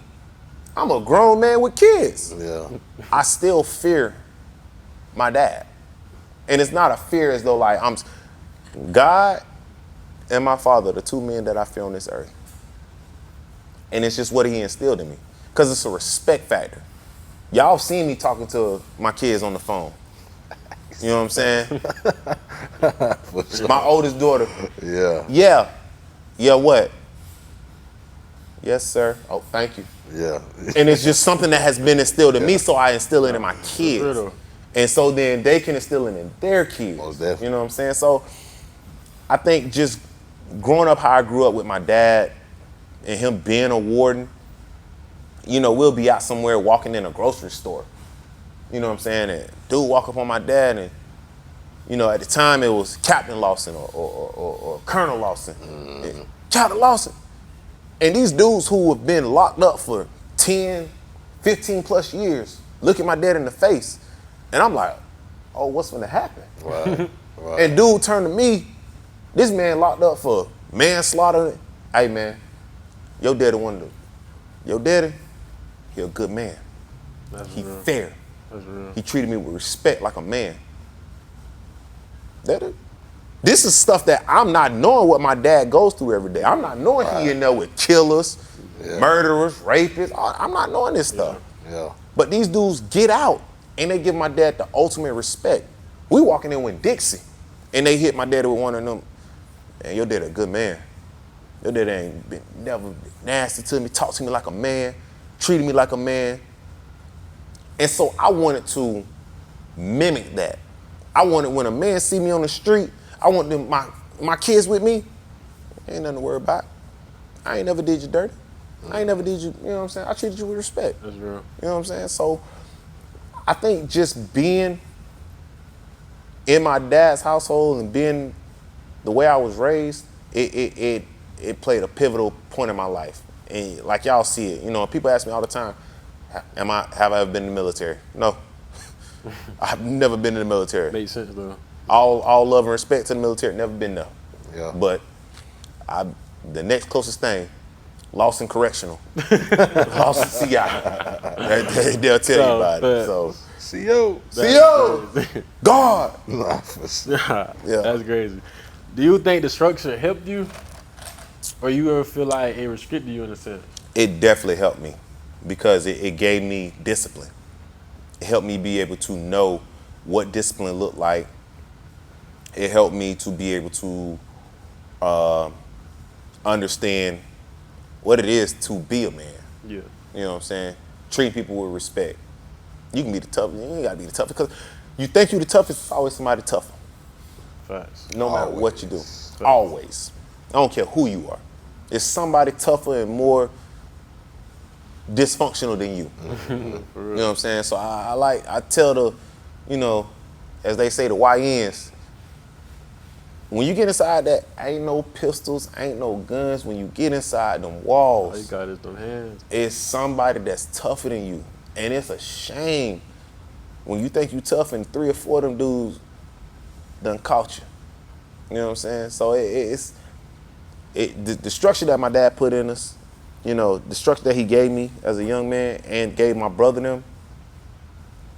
I'm a grown man with kids. Yeah. I still fear my dad. And it's not a fear as though like God and my father, the two men that I fear on this earth. And it's just what he instilled in me. Because it's a respect factor. Y'all seen me talking to my kids on the phone. You know what I'm saying? For sure. My oldest daughter. Yeah. Yeah, what? Yes, sir. Oh, thank you. Yeah. And it's just something that has been instilled in me, so I instill it in my kids. And so then they can instill it in their kids. Most definitely. You know what I'm saying? So I think just growing up how I grew up with my dad and him being a warden, you know, we'll be out somewhere walking in a grocery store. You know what I'm saying? And dude walk up on my dad, and, you know, at the time it was Captain Lawson or Colonel Lawson. Mm-hmm. Captain Lawson. And these dudes who have been locked up for 10, 15 plus years look at my dad in the face, and I'm like, oh, what's gonna happen? Right. And dude turned to me, this man locked up for manslaughter. Hey man, your daddy one of them. Your daddy, he a good man. He fair. That's real. He treated me with respect like a man. That it. This is stuff that I'm not knowing what my dad goes through every day. I'm not knowing he in there with killers, murderers, rapists. I'm not knowing this stuff. Yeah. But these dudes get out and they give my dad the ultimate respect. We walking in with Dixie and they hit my daddy with one of them. Man, your daddy a good man. Your daddy ain't been never nasty to me, talked to me like a man, treated me like a man. And so I wanted to mimic that. I wanted when a man see me on the street, I want them, my kids with me, ain't nothing to worry about. I ain't never did you dirty. I ain't never did you, you know what I'm saying? I treated you with respect. That's real. You know what I'm saying? So I think just being in my dad's household and being the way I was raised, it played a pivotal point in my life. And like y'all see it, you know, people ask me all the time, have I ever been in the military? No. I've never been in the military. Makes sense though. All love and respect to the military, never been there. Yeah. But the next closest thing, Lawson Correctional. Lawson CI. They'll tell you about it. So CO! God! Yeah. That's crazy. Do you think the structure helped you? Or you ever feel like it restricted you in a sense? It definitely helped me because it gave me discipline. It helped me be able to know what discipline looked like. It helped me to be able to understand what it is to be a man. Yeah. You know what I'm saying? Treat people with respect. You can be the toughest. You ain't gotta be the toughest because you think you the toughest, it's always somebody tougher. Facts. No matter what you do. Always. I don't care who you are. It's somebody tougher and more dysfunctional than you. You know what I'm saying? So I tell the, you know, as they say, the YNs, when you get inside that, ain't no pistols, ain't no guns. When you get inside them walls, all you got is them hands. It's somebody that's tougher than you. And it's a shame when you think you tough and 3 or 4 of them dudes done caught you. You know what I'm saying? So the structure that my dad put in us, you know, the structure that he gave me as a young man and gave my brother them,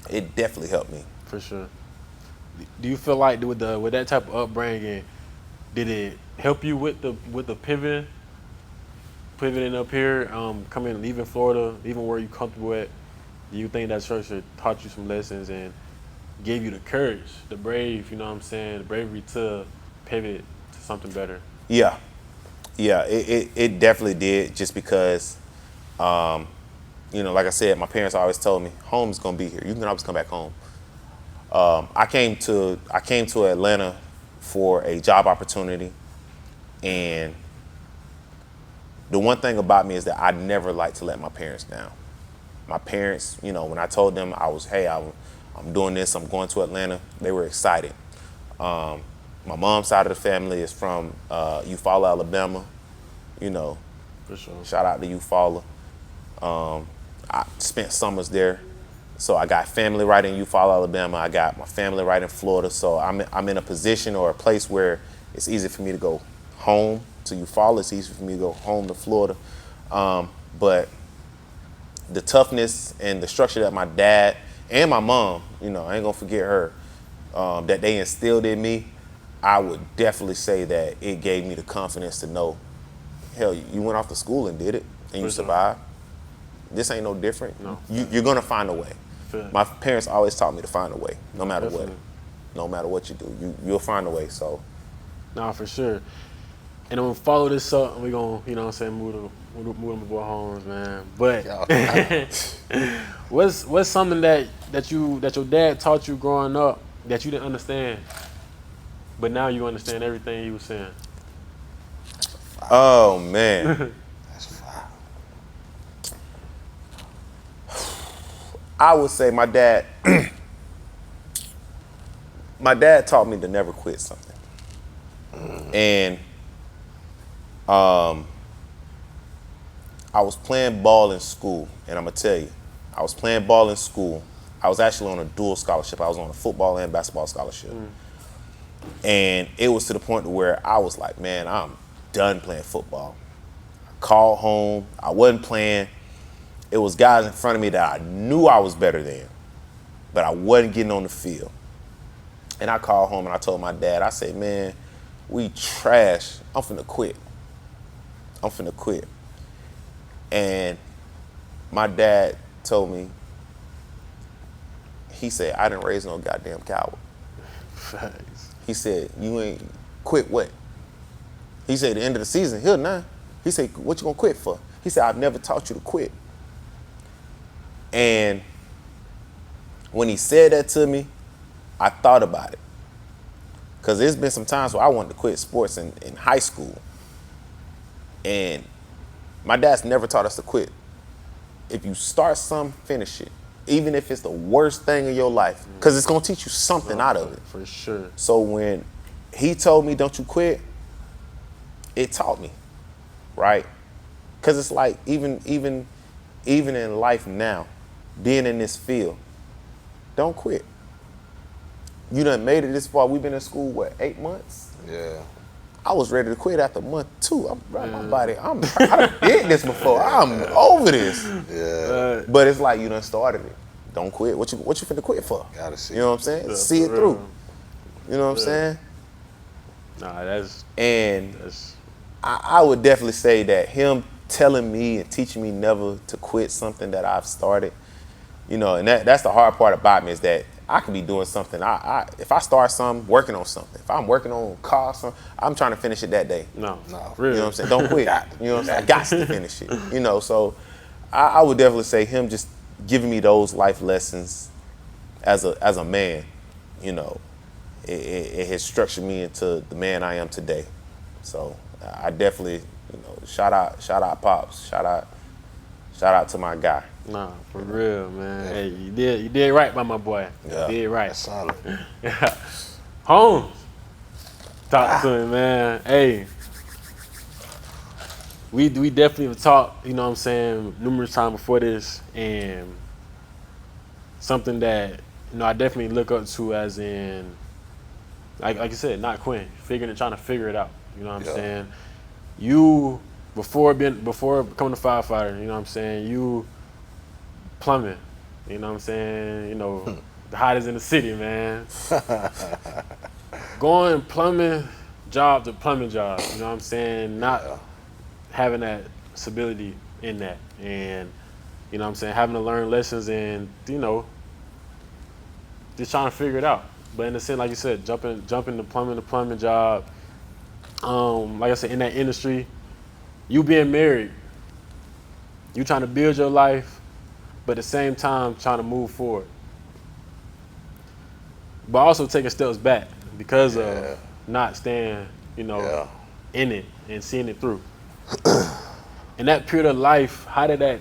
it definitely helped me. For sure. Do you feel like with that type of upbringing, did it help you with the pivoting up here, coming, leaving Florida, even where you comfortable at? Do you think that structure taught you some lessons and gave you the courage, the brave, you know what I'm saying, the bravery to pivot to something better? Yeah, it definitely did. Just because, you know, like I said, my parents always told me, "Home is gonna be here. You can always come back home." I came to Atlanta for a job opportunity, and the one thing about me is that I never like to let my parents down. My parents, you know, when I told them I'm doing this, I'm going to Atlanta, they were excited. My mom's side of the family is from Eufaula, Alabama. You know, for sure. Shout out to Eufaula. I spent summers there. So I got family right in Eufaula, Alabama. I got my family right in Florida. So I'm in a position or a place where it's easy for me to go home to Eufaula. It's easy for me to go home to Florida. But the toughness and the structure that my dad and my mom, you know, I ain't gonna forget her, that they instilled in me, I would definitely say that it gave me the confidence to know, hell, you went off to school and did it, and you survived. This ain't no different. No. You're gonna find a way. Fair. My parents always taught me to find a way, no matter Definitely. what. No matter what you do, you'll find a way. So, Nah, for sure. And I'm gonna follow this up, and we're gonna, you know what I'm saying, move to my boy Holmes, man. But what's something that your dad taught you growing up that you didn't understand, but now you understand everything he was saying? oh man, That's fire. I would say my dad taught me to never quit something. And I was playing ball in school, and I'm gonna tell you, I was playing ball in school. I was actually on a dual scholarship. I was on a football and basketball scholarship. And it was to the point where I was like, man, I'm done playing football. I called home, I wasn't playing. It was guys in front of me that I knew I was better than, but I wasn't getting on the field. And I called home and I told my dad, I said, man, we trash. I'm finna quit. And my dad told me, he said, I didn't raise no goddamn coward. Facts. He said, you ain't quit what? He said, at the end of the season, he'll know. He said, what you gonna quit for? He said, I've never taught you to quit. And when he said that to me, I thought about it. Because there's been some times where I wanted to quit sports in high school. And My dad's never taught us to quit. If you start something, finish it. Even if it's the worst thing in your life, because it's gonna teach you something out of it. For sure. So when he told me, don't you quit, it taught me, right? Because it's like, even in life now, being in this field, don't quit. You done made it this far. We've been in school, what, 8 months? Yeah. I was ready to quit after month 2. My body, I done did this before. I'm over this. Yeah. But it's like, you done started it. Don't quit. What you finna quit for? Gotta see. You know what I'm saying? Yeah, see it for through. real. You know what I'm saying? Nah, that's I would definitely say that him telling me and teaching me never to quit something that I've started, you know, and that's the hard part about me, is that I could be doing something. If I start something, working on something, if I'm working on a car or something, I'm trying to finish it that day. no, You know what I'm saying? Don't quit. You know what I'm saying? I got to finish it. You know, so I would definitely say him just giving me those life lessons as a man, you know, it has structured me into the man I am today. So I definitely, you know, shout out Pops, shout out to my guy. nah, for real, man. Hey, you did right by my boy. Yeah. You did right. That's solid. Yeah. Holmes, talk to him, man. Hey, we definitely have talked, you know what I'm saying, numerous times before this, and something that, you know, I definitely look up to, as in, like you said, not quitting, trying to figure it out. You know what I'm Yeah. saying? You, before becoming a firefighter, you know what I'm saying, you plumbing, you know what I'm saying, you know, the hottest in the city, man. Going plumbing job to plumbing job, you know what I'm saying, not having that stability in that, and, you know what I'm saying, having to learn lessons and, you know, just trying to figure it out. But in the sense, like you said, jumping the plumbing job, like I said, in that industry, you being married, you trying to build your life, but at the same time trying to move forward. But also taking steps back because of not staying, you know, in it and seeing it through. In that period of life, how did that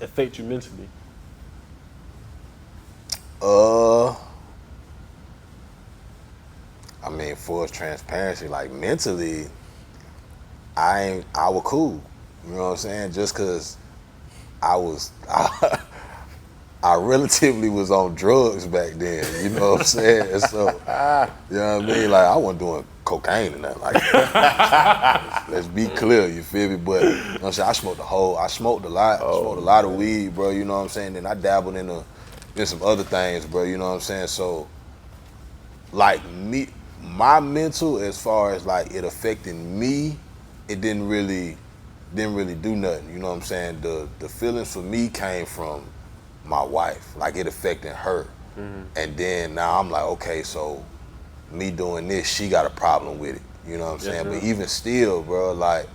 affect you mentally? I mean, full transparency, like mentally, I was cool. You know what I'm saying? Just cause I relatively was on drugs back then. You know what I'm saying? So, you know what I mean? Like, I wasn't doing cocaine and nothing like that. Let's be clear, you feel me? But, you know what I'm saying? I smoked a lot. I smoked a lot of weed, bro. You know what I'm saying? Then I dabbled in some other things, bro. You know what I'm saying? So, like, my mental, as far as like it affecting me, it didn't really do nothing. You know what I'm saying? The feelings for me came from my wife, like it affecting her. And then now I'm like, okay, so me doing this, she got a problem with it. You know what I'm saying? But even still, bro, like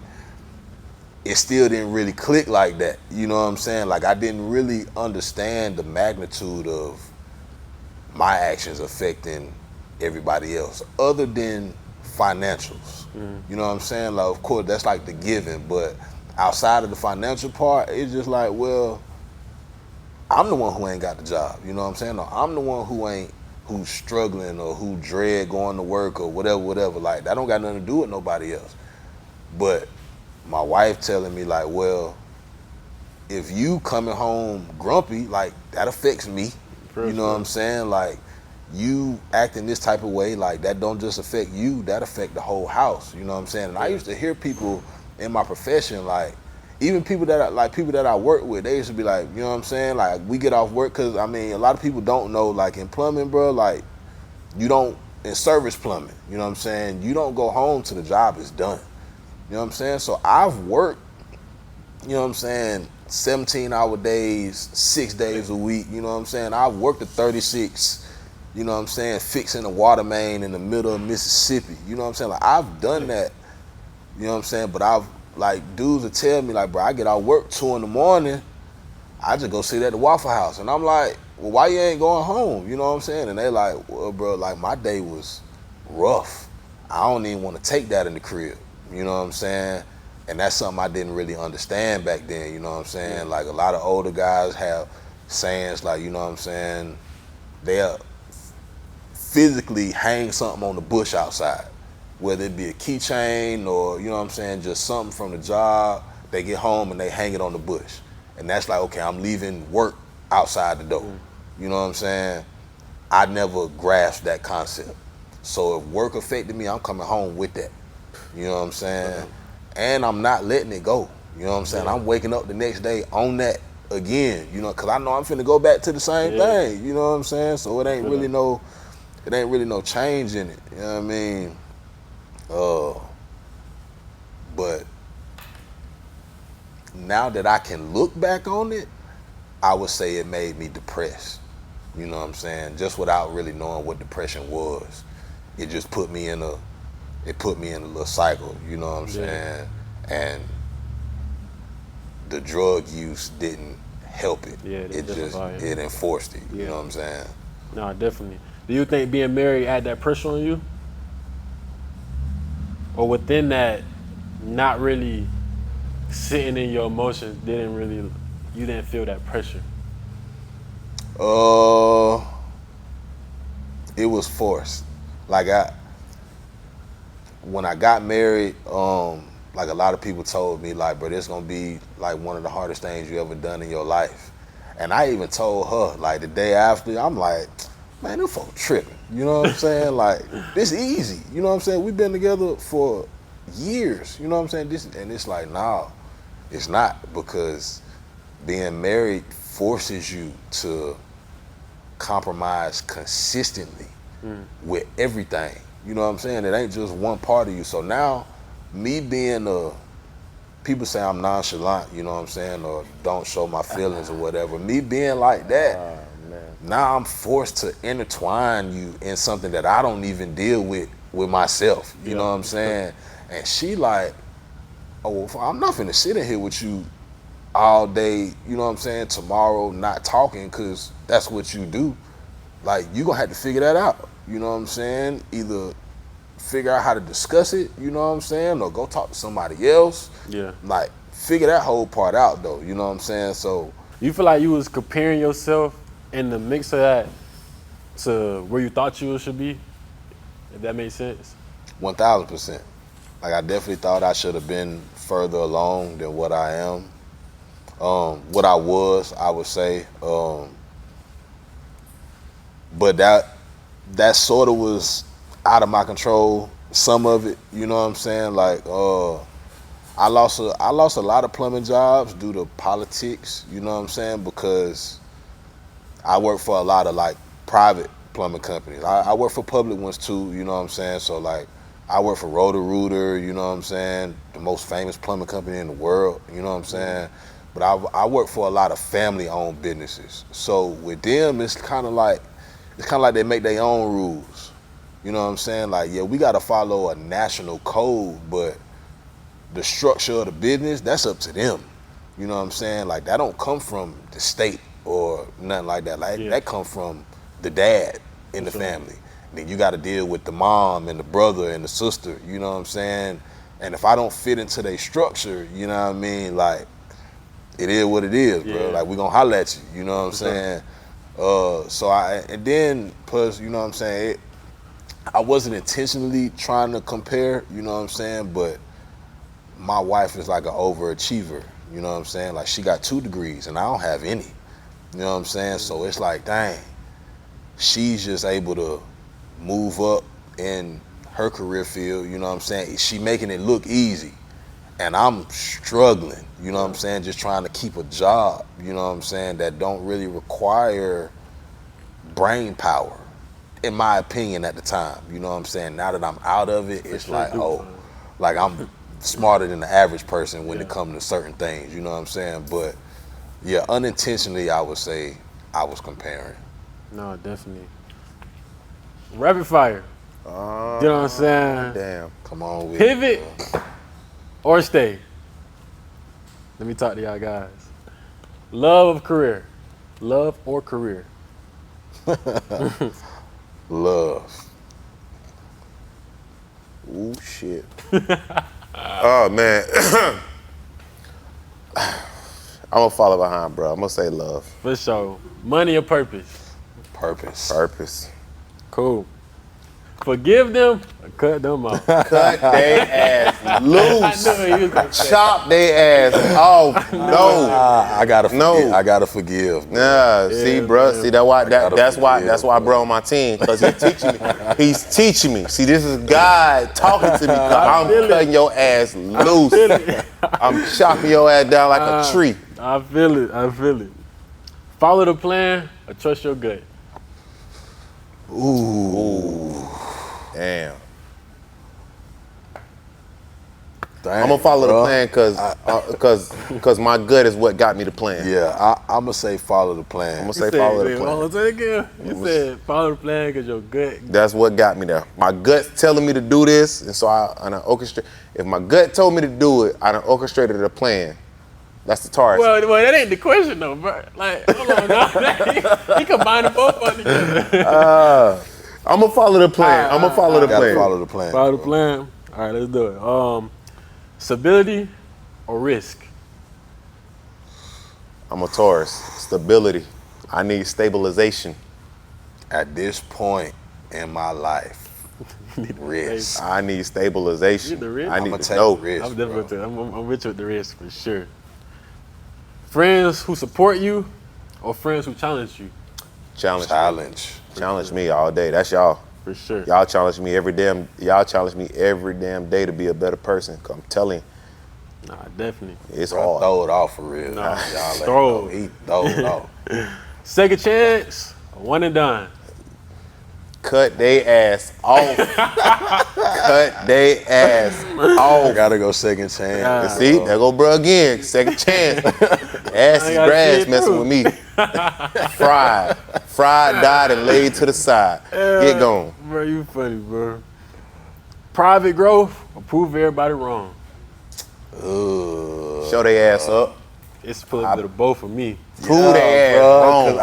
it still didn't really click like that. You know what I'm saying? Like I didn't really understand the magnitude of my actions affecting everybody else, other than financials. You know what I'm saying? Like, of course, that's like the given, but outside of the financial part, it's just like, well, I'm the one who ain't got the job. You know what I'm saying? Or I'm the one who's struggling or who dread going to work or whatever. Like, that don't got nothing to do with nobody else. But my wife telling me like, well, if you coming home grumpy, like that affects me. You know what I'm saying? Like, you acting this type of way, like that don't just affect you, that affect the whole house. You know what I'm saying? And I used to hear people in my profession, like even people that I work with, they used to be like, you know what I'm saying? Like we get off work, cause I mean a lot of people don't know, like in plumbing, bro, like you don't, in service plumbing, you know what I'm saying? You don't go home till the job is done. You know what I'm saying? So I've worked, you know what I'm saying, 17-hour days, 6 days a week, you know what I'm saying? I've worked at 36, you know what I'm saying, fixing a water main in the middle of Mississippi. You know what I'm saying? Like, I've done that, you know what I'm saying? But I've, like, dudes will tell me, like, bro, I get out work 2 in the morning, I just go sit at the Waffle House. And I'm like, well, why you ain't going home? You know what I'm saying? And they like, well, bro, like, my day was rough. I don't even want to take that in the crib. You know what I'm saying? And that's something I didn't really understand back then, you know what I'm saying? Like a lot of older guys have sayings like, you know what I'm saying, they'll physically hang something on the bush outside, whether it be a keychain or, you know what I'm saying, just something from the job. They get home and they hang it on the bush. And that's like, okay, I'm leaving work outside the door. You know what I'm saying? I never grasped that concept. So if work affected me, I'm coming home with that. You know what I'm saying? And I'm not letting it go. You know what I'm saying? I'm waking up the next day on that again, you know, because I know I'm finna go back to the same thing. You know what I'm saying? So it ain't really no change in it. You know what I mean? But now that I can look back on it, I would say it made me depressed. You know what I'm saying? Just without really knowing what depression was. It just put me in a little cycle, you know what I'm saying? And the drug use didn't help it. It enforced it, you know what I'm saying? No, definitely. Do you think being married had that pressure on you? Or within that, not really sitting in your emotions, you didn't feel that pressure? It was forced. Like when I got married, like a lot of people told me, like, bro, this gonna be like one of the hardest things you ever done in your life. And I even told her, like the day after, I'm like, man, them folk tripping. You know what I'm saying? Like, this easy. You know what I'm saying? We've been together for years. You know what I'm saying? And it's like, nah, it's not, because being married forces you to compromise consistently with everything. You know what I'm saying? It ain't just one part of you. So now, me being people say I'm nonchalant, you know what I'm saying, or don't show my feelings or whatever. Me being like that, now I'm forced to intertwine you in something that I don't even deal with myself. You know what I'm saying? And she like, oh, well, I'm not finna sit in here with you all day, you know what I'm saying, tomorrow not talking, because that's what you do. Like, you gonna have to figure that out, you know what I'm saying? Either figure out how to discuss it, you know what I'm saying, or go talk to somebody else. Like, figure that whole part out though, you know what I'm saying? So you feel like you was comparing yourself in the mix of that to where you thought you should be, if that makes sense? 1000%. Like, I definitely thought I should have been further along than what I am. What I was, I would say. But that sort of was out of my control, some of it, you know what I'm saying? Like, I lost a lot of plumbing jobs due to politics, you know what I'm saying? Because I work for a lot of like private plumbing companies. I work for public ones too, you know what I'm saying? So like, I work for Roto-Rooter, you know what I'm saying? The most famous plumbing company in the world, you know what I'm saying? But I work for a lot of family-owned businesses. So with them, it's kind of like they make their own rules. You know what I'm saying? Like, yeah, we got to follow a national code, but the structure of the business, that's up to them. You know what I'm saying? Like, that don't come from the state or nothing like that. Like, that come from the dad in the family. And then you got to deal with the mom and the brother and the sister, you know what I'm saying? And if I don't fit into their structure, you know what I mean? Like, it is what it is, bro. Like, we gonna holler at you, you know what I'm saying? And then plus, you know what I'm saying, I wasn't intentionally trying to compare, you know what I'm saying, but my wife is like an overachiever, you know what I'm saying? Like, she got 2 degrees and I don't have any, you know what I'm saying? So it's like, dang, she's just able to move up in her career field, you know what I'm saying? She making it look easy. And I'm struggling, you know what I'm saying, just trying to keep a job, you know what I'm saying, that don't really require brain power, in my opinion at the time, you know what I'm saying. Now that I'm out of it, it's like, oh, like I'm smarter than the average person when it comes to certain things, you know what I'm saying. But yeah, unintentionally, I would say I was comparing. No, definitely. Rapid fire. You know what I'm saying? Damn. Come on with Pivot it, or stay? Let me talk to y'all guys. Love of career. Love or career? Love. Ooh, shit. Oh man. I'm gonna follow behind, bro. I'm gonna say love. For sure. Money or purpose? Purpose. Purpose. Cool. Forgive them or cut them off? Cut they ass loose. I knew he was gonna say. Chop they ass off. No. I gotta forgive. No. I gotta forgive. Bro. Yeah, see, bro. man. See that's why that's forgive, why bro on my team, because he's teaching me. He's teaching me. See, this is God talking to me. I'm cutting your ass loose. I'm chopping your ass down like a tree. I feel it. I feel it. Follow the plan or trust your gut? Ooh. Damn. Dang, I'm gonna follow bro. the plan because my gut is what got me the plan. Yeah, I'm gonna say follow the plan. I'm gonna say follow the plan. Hold on, say it again. You said follow the plan because your gut. That's what got me there. My gut's telling me to do this, and so I orchestrate. If my gut told me to do it, I done orchestrated a plan. That's the target. Well, that ain't the question though, bro. Like, hold on, no. He combined them both on together. I'm gonna follow the plan. I'm gonna follow the Gotta plan. follow the plan. Follow the plan. All right, let's do it. Stability or risk? I'm a Taurus. Stability. I need stabilization. At this point in my life, risk. I need stabilization. You need the risk? I need I'ma to take know. the risk. I'm definitely bro. I'm with you with the risk for sure. Friends who support you or friends who challenge you? Challenge me all day. That's y'all. For sure. Y'all challenge me every damn day to be a better person. 'Cause I'm telling you, Nah, definitely. it's Bro, hard. throw it off for real. Nah, Y'all let throw him it. know. He throw it off. Second chance or one and done? Cut they ass off. Cut they ass I off. gotta go second chance. See, there go bro again. Second chance. Ass is I gotta see grass it messing through. with me. Fried, died, and laid to the side. Get going. Bro, you funny, bro. Private growth or prove everybody wrong? Show they ass up. It's a little bit of both for me. Prove they ass bro, wrong. 'cause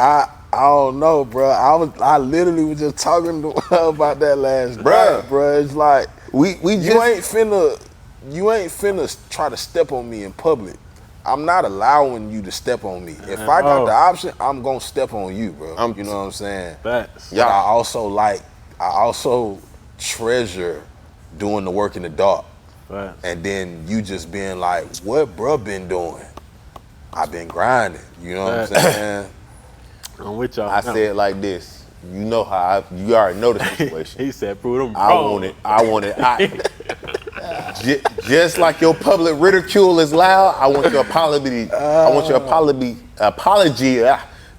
I don't know, bro. I literally was just talking to her about that last Bruh. night, bro. It's like We just you ain't finna try to step on me in public. I'm not allowing you to step on me. If I got the option, I'm gonna step on you, bro. You know what I'm saying? Facts. Yeah. But I also treasure doing the work in the dark. Facts. And then you just being like, what bruh been doing? I've been grinding. You know what I'm saying? I'm with y'all. I said it like this. You know how you already know the situation. He said, prove them I wrong. want it. Just like your public ridicule is loud, I want your apology.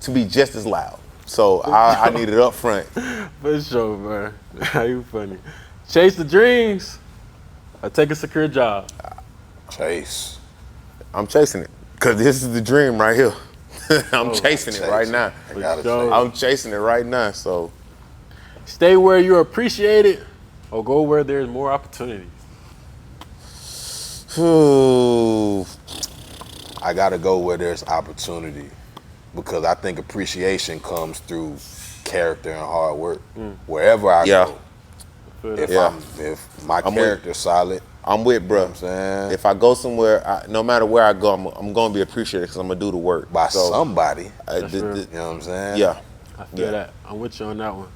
To be just as loud. So I need it up front. For sure, man. How you funny? Chase the dreams or take a secure job? Chase. I'm chasing it because this is the dream right here. I'm chasing it right now. I gotta sure. chase. I'm chasing it right now. So Stay where you're appreciated or go where there's more opportunities? I gotta go where there's opportunity because I think appreciation comes through character and hard work. Wherever I go, if my character's solid, I'm with, bro. you know what I'm saying? If I go somewhere, no matter where I go, I'm gonna be appreciated because I'm gonna do the work By somebody, That's real. you know what I'm saying? Yeah. I feel that. I'm with you on that one.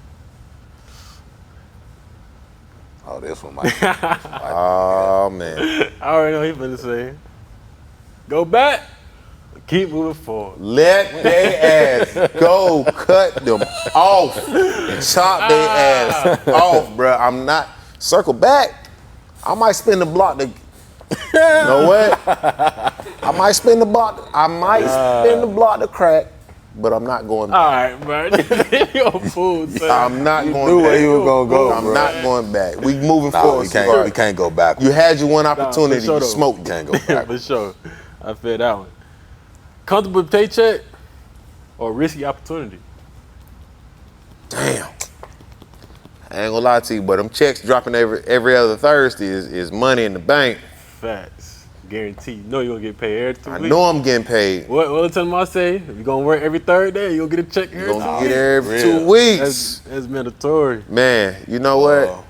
Oh, this one might. Oh man. I already know he's finna say. Go back. Keep moving forward. Let they ass go. Cut them off. Chop they ass off, bro. I'm not circle back. I might spin the block to. You know what? I might spin the block. To crack, but I'm not going back. All right, bro. You're a fool, son. I'm not going knew back. where you were gonna go, I'm bro. not going back. We moving Nah, forward. we sweetheart. can't go back. You had your one opportunity. sure You though. smoked. Can't go back. For sure. I feel that one. Comfortable paycheck or risky opportunity? Damn. I ain't gonna lie to you, but them checks dropping every other Thursday is money in the bank. Facts. Guarantee. You know you're going to get paid every 2 I weeks. know I'm getting paid. What tell them I say? If you're going to work every third day, you'll get a check every 2 Gonna weeks. get every Real. 2 weeks. That's mandatory. Man, you know what?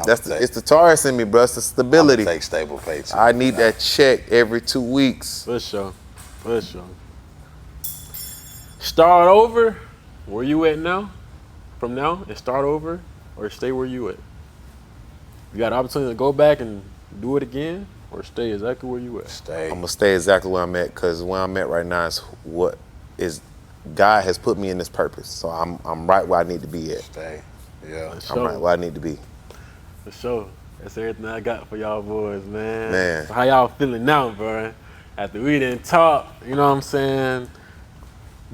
It's the Taurus in me, bro. It's the stability. Take stable pay too. I need that check every 2 weeks. For sure. Start over. Where you at now? From now and start over, or stay where you at? You got an opportunity to go back and do it again, or stay exactly where you at? Stay. I'm gonna stay exactly where I'm at, because where I'm at right now is what is God has put me in this purpose. So I'm right where I need to be at. Stay. Yeah. I'm right where I need to be. For sure. That's everything I got for y'all boys, man. Man. So how y'all feeling now, bro? After we didn't talk, you know what I'm saying?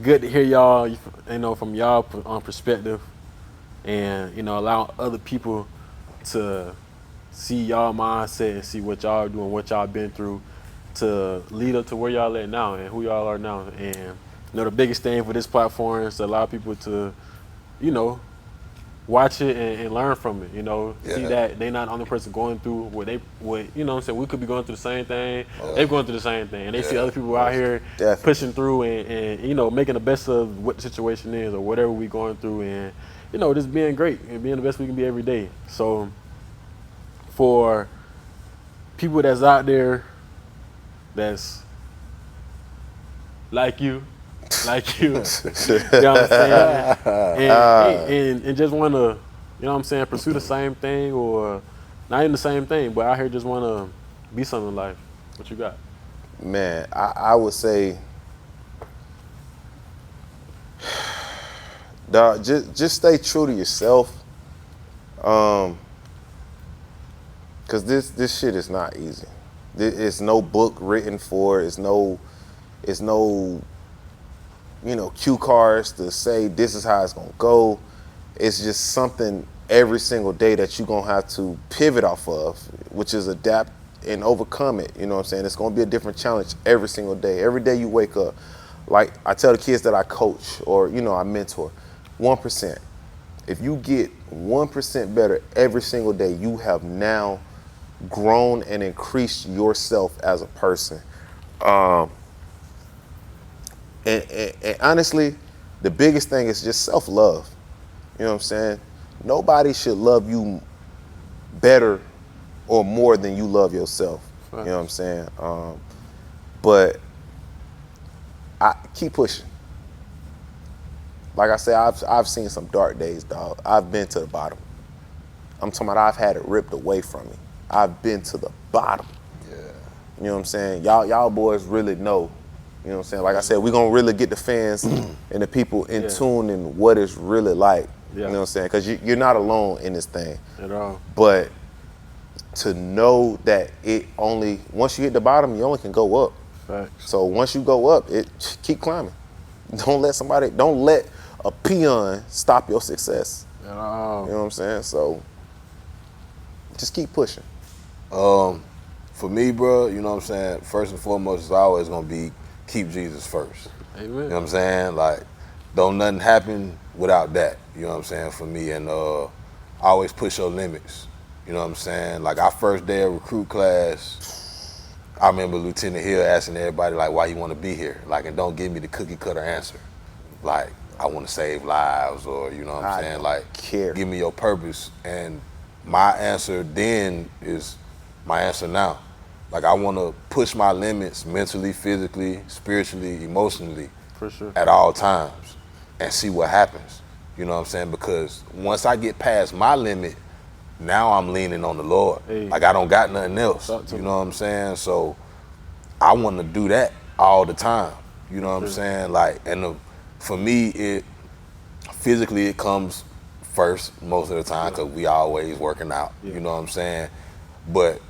Good to hear y'all, you know, from y'all perspective, and, you know, allow other people to see y'all mindset and see what y'all are doing, what y'all been through, to lead up to where y'all at now and who y'all are now. And, you know, the biggest thing for this platform is to allow people to, you know, watch it and learn from it, you know, see that they not the only person going through what you know what I'm saying, we could be going through the same thing, they're going through the same thing, and they see other people out here pushing through and, you know, making the best of what the situation is or whatever we going through, and, you know, just being great and being the best we can be every day. So for people that's out there that's like you, you know what I'm saying? And just want to, you know what I'm saying, pursue the same thing, or not even the same thing, but out here just want to be something in life. What you got? Man, I would say, dog, just stay true to yourself, because this shit is not easy. It's no book written for it. It's no you know, cue cards to say this is how it's gonna go. It's just something every single day that you're gonna have to pivot off of, which is adapt and overcome it. You know what I'm saying? It's gonna be a different challenge every single day. Every day you wake up. Like I tell the kids that I coach or, you know, I mentor, 1%. If you get 1% better every single day, you have now grown and increased yourself as a person. And honestly, the biggest thing is just self-love. You know what I'm saying? Nobody should love you better or more than you love yourself. You know what I'm saying? But I keep pushing. Like I said, I've seen some dark days, dog. I've been to the bottom. I'm talking about I've had it ripped away from me. I've been to the bottom. Yeah. You know what I'm saying? Y'all boys really know. You know what I'm saying? Like I said, we're going to really get the fans and the people in tune in what it's really like. You know what I'm saying? Because you're not alone in this thing. At all. But to know that once you hit the bottom, you only can go up. Facts. So once you go up, keep climbing. Don't let a peon stop your success. At all. You know what I'm saying? So just keep pushing. For me, bro, you know what I'm saying? First and foremost, it's always going to be keep Jesus first. Amen. You know what I'm saying? Like, don't nothing happen without that. You know what I'm saying? For me, and always push your limits. You know what I'm saying? Like, our first day of recruit class, I remember Lieutenant Hill asking everybody, like, why you want to be here? Like, and don't give me the cookie cutter answer. Like, I want to save lives, or, you know what I'm saying? Like, give me your purpose. And my answer then is my answer now. Like, I want to push my limits mentally, physically, spiritually, emotionally, for sure, at all times, and see what happens. You know what I'm saying? Because once I get past my limit, now I'm leaning on the Lord. Hey. Like, I don't got nothing else. You know what I'm saying? So I want to do that all the time. You know what I'm saying? Like, and for me, physically it comes first most of the time, because we always working out. You know what I'm saying? But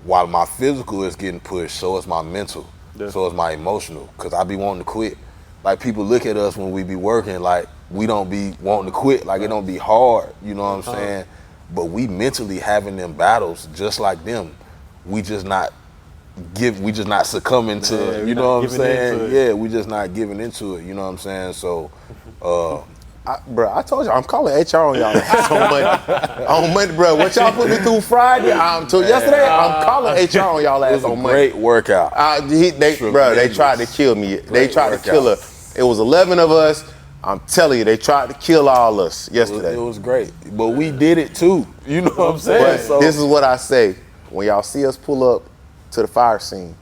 while my physical is getting pushed, so is my mental, so is my emotional, because I be wanting to quit. Like, people look at us when we be working, like, we don't be wanting to quit, like, it don't be hard, you know what I'm saying? But we mentally having them battles just like them. We just not succumbing to it, you know what I'm saying? Yeah, we just not giving into it, you know what I'm saying? So, bro, I told you, I'm calling HR on y'all ass on Monday. On Monday, bro. What y'all put me through Friday till yesterday, I'm calling HR on y'all ass on Monday. Great workout. They tried to kill me. They tried to kill her. It was 11 of us. I'm telling you, they tried to kill all us yesterday. It was great, but we did it too. You know what I'm saying? But this is what I say. When y'all see us pull up to the fire scene,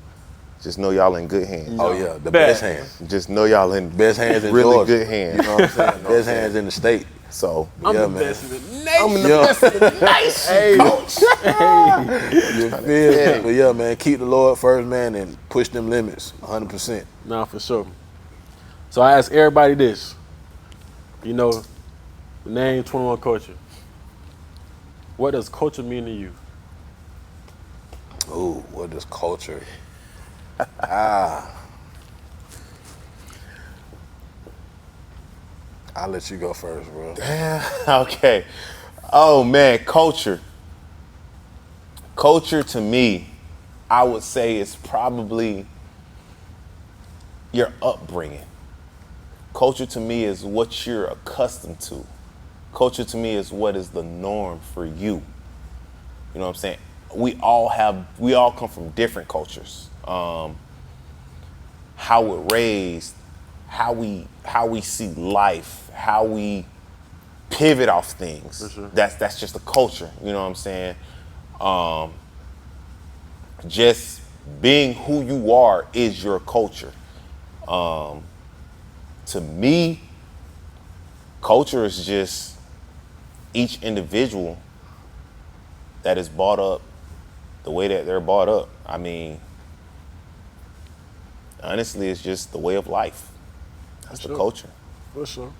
just know y'all in good hands. Oh yeah, the best hands. Just know y'all in Best hands in really Georgia. good hands. You know what I'm saying? Best hands in the state. So I'm yeah, the man. best in the nation. I'm in the best of the nation, coach. You feel me? But yeah, man, keep the Lord first, man, and push them limits 100%. Nah, for sure. So I ask everybody this. You know, the name 21 Culture. What does culture mean to you? Ooh, what does culture? I'll let you go first, bro. Okay. Oh man, culture. Culture to me, I would say is probably your upbringing. Culture to me is what you're accustomed to. Culture to me is what is the norm for you. You know what I'm saying? We all come from different cultures. How we're raised, how we see life, how we pivot off things. For sure. That's just a culture. You know what I'm saying? Just being who you are is your culture. To me, culture is just each individual that is brought up the way that they're brought up. I mean, honestly, it's just the way of life. That's the sure. culture. For sure.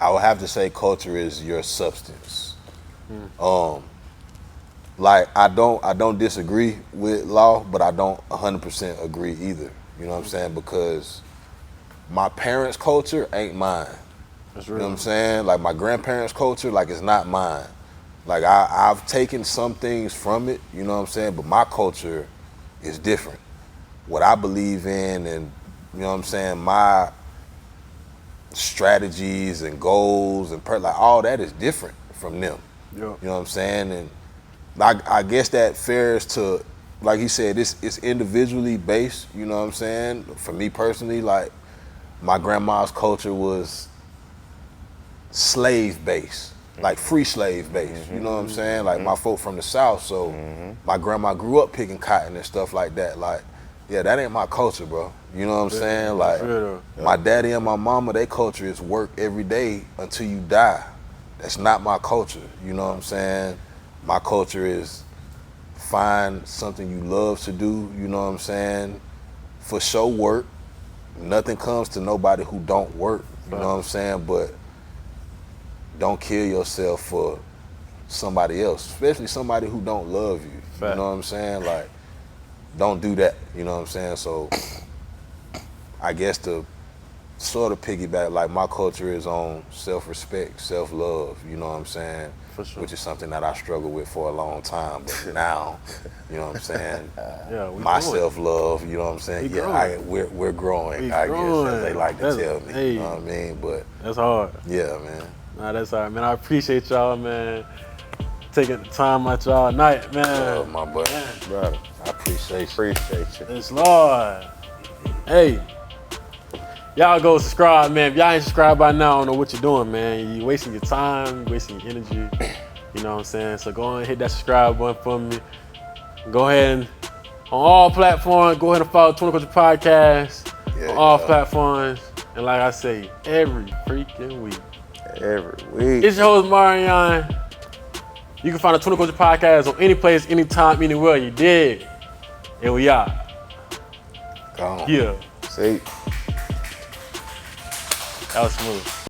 I would have to say culture is your substance. Like I don't disagree with Law, but I don't 100% agree either. You know what I'm saying? Because my parents' culture ain't mine. That's You real. know what I'm saying? Like my grandparents' culture, like it's not mine. Like I've taken some things from it, you know what I'm saying? But my culture is different. What I believe in and, you know what I'm saying, my strategies and goals and like all that is different from them. Yeah. You know what I'm saying? And I guess that fares to, like he said, it's individually based, you know what I'm saying? For me personally, like my grandma's culture was slave based, like free slave based, you know what I'm saying? Like my folk from the South, so my grandma grew up picking cotton and stuff like that. Like, yeah, that ain't my culture, bro. You know what I'm saying? Like, my daddy and my mama, their culture is work every day until you die. That's not my culture, you know what I'm saying? My culture is find something you love to do, you know what I'm saying? For sure work. Nothing comes to nobody who don't work, you know what I'm saying? But don't kill yourself for somebody else, especially somebody who don't love you. You know what I'm saying? Like, don't do that, you know what I'm saying? So I guess to sort of piggyback, like my culture is on self-respect, self-love, you know what I'm saying? For sure. Which is something that I struggled with for a long time, but now, you know what I'm saying? Yeah, My self-love, you know what I'm saying? We're growing, I guess, as they like to tell me, you know what I mean? But that's hard. yeah, man. Nah, that's hard, man. I appreciate y'all, man. Taking the time out y'all night, man. My boy, brother, I appreciate you. It's Lord. Hey, y'all go subscribe, man. If y'all ain't subscribed by now, I don't know what you're doing, man. You wasting your time, you wasting your energy. You know what I'm saying? So go ahead and hit that subscribe button for me. Go ahead and, on all platforms, go ahead and follow 20 Culture Podcast on all platforms. And like I say, every freaking week. Every week. It's your host, Amarion. You can find the 20 Culture Podcast on any place, anytime, anywhere. You dig? And we out. Gone. Yeah. See? That was smooth.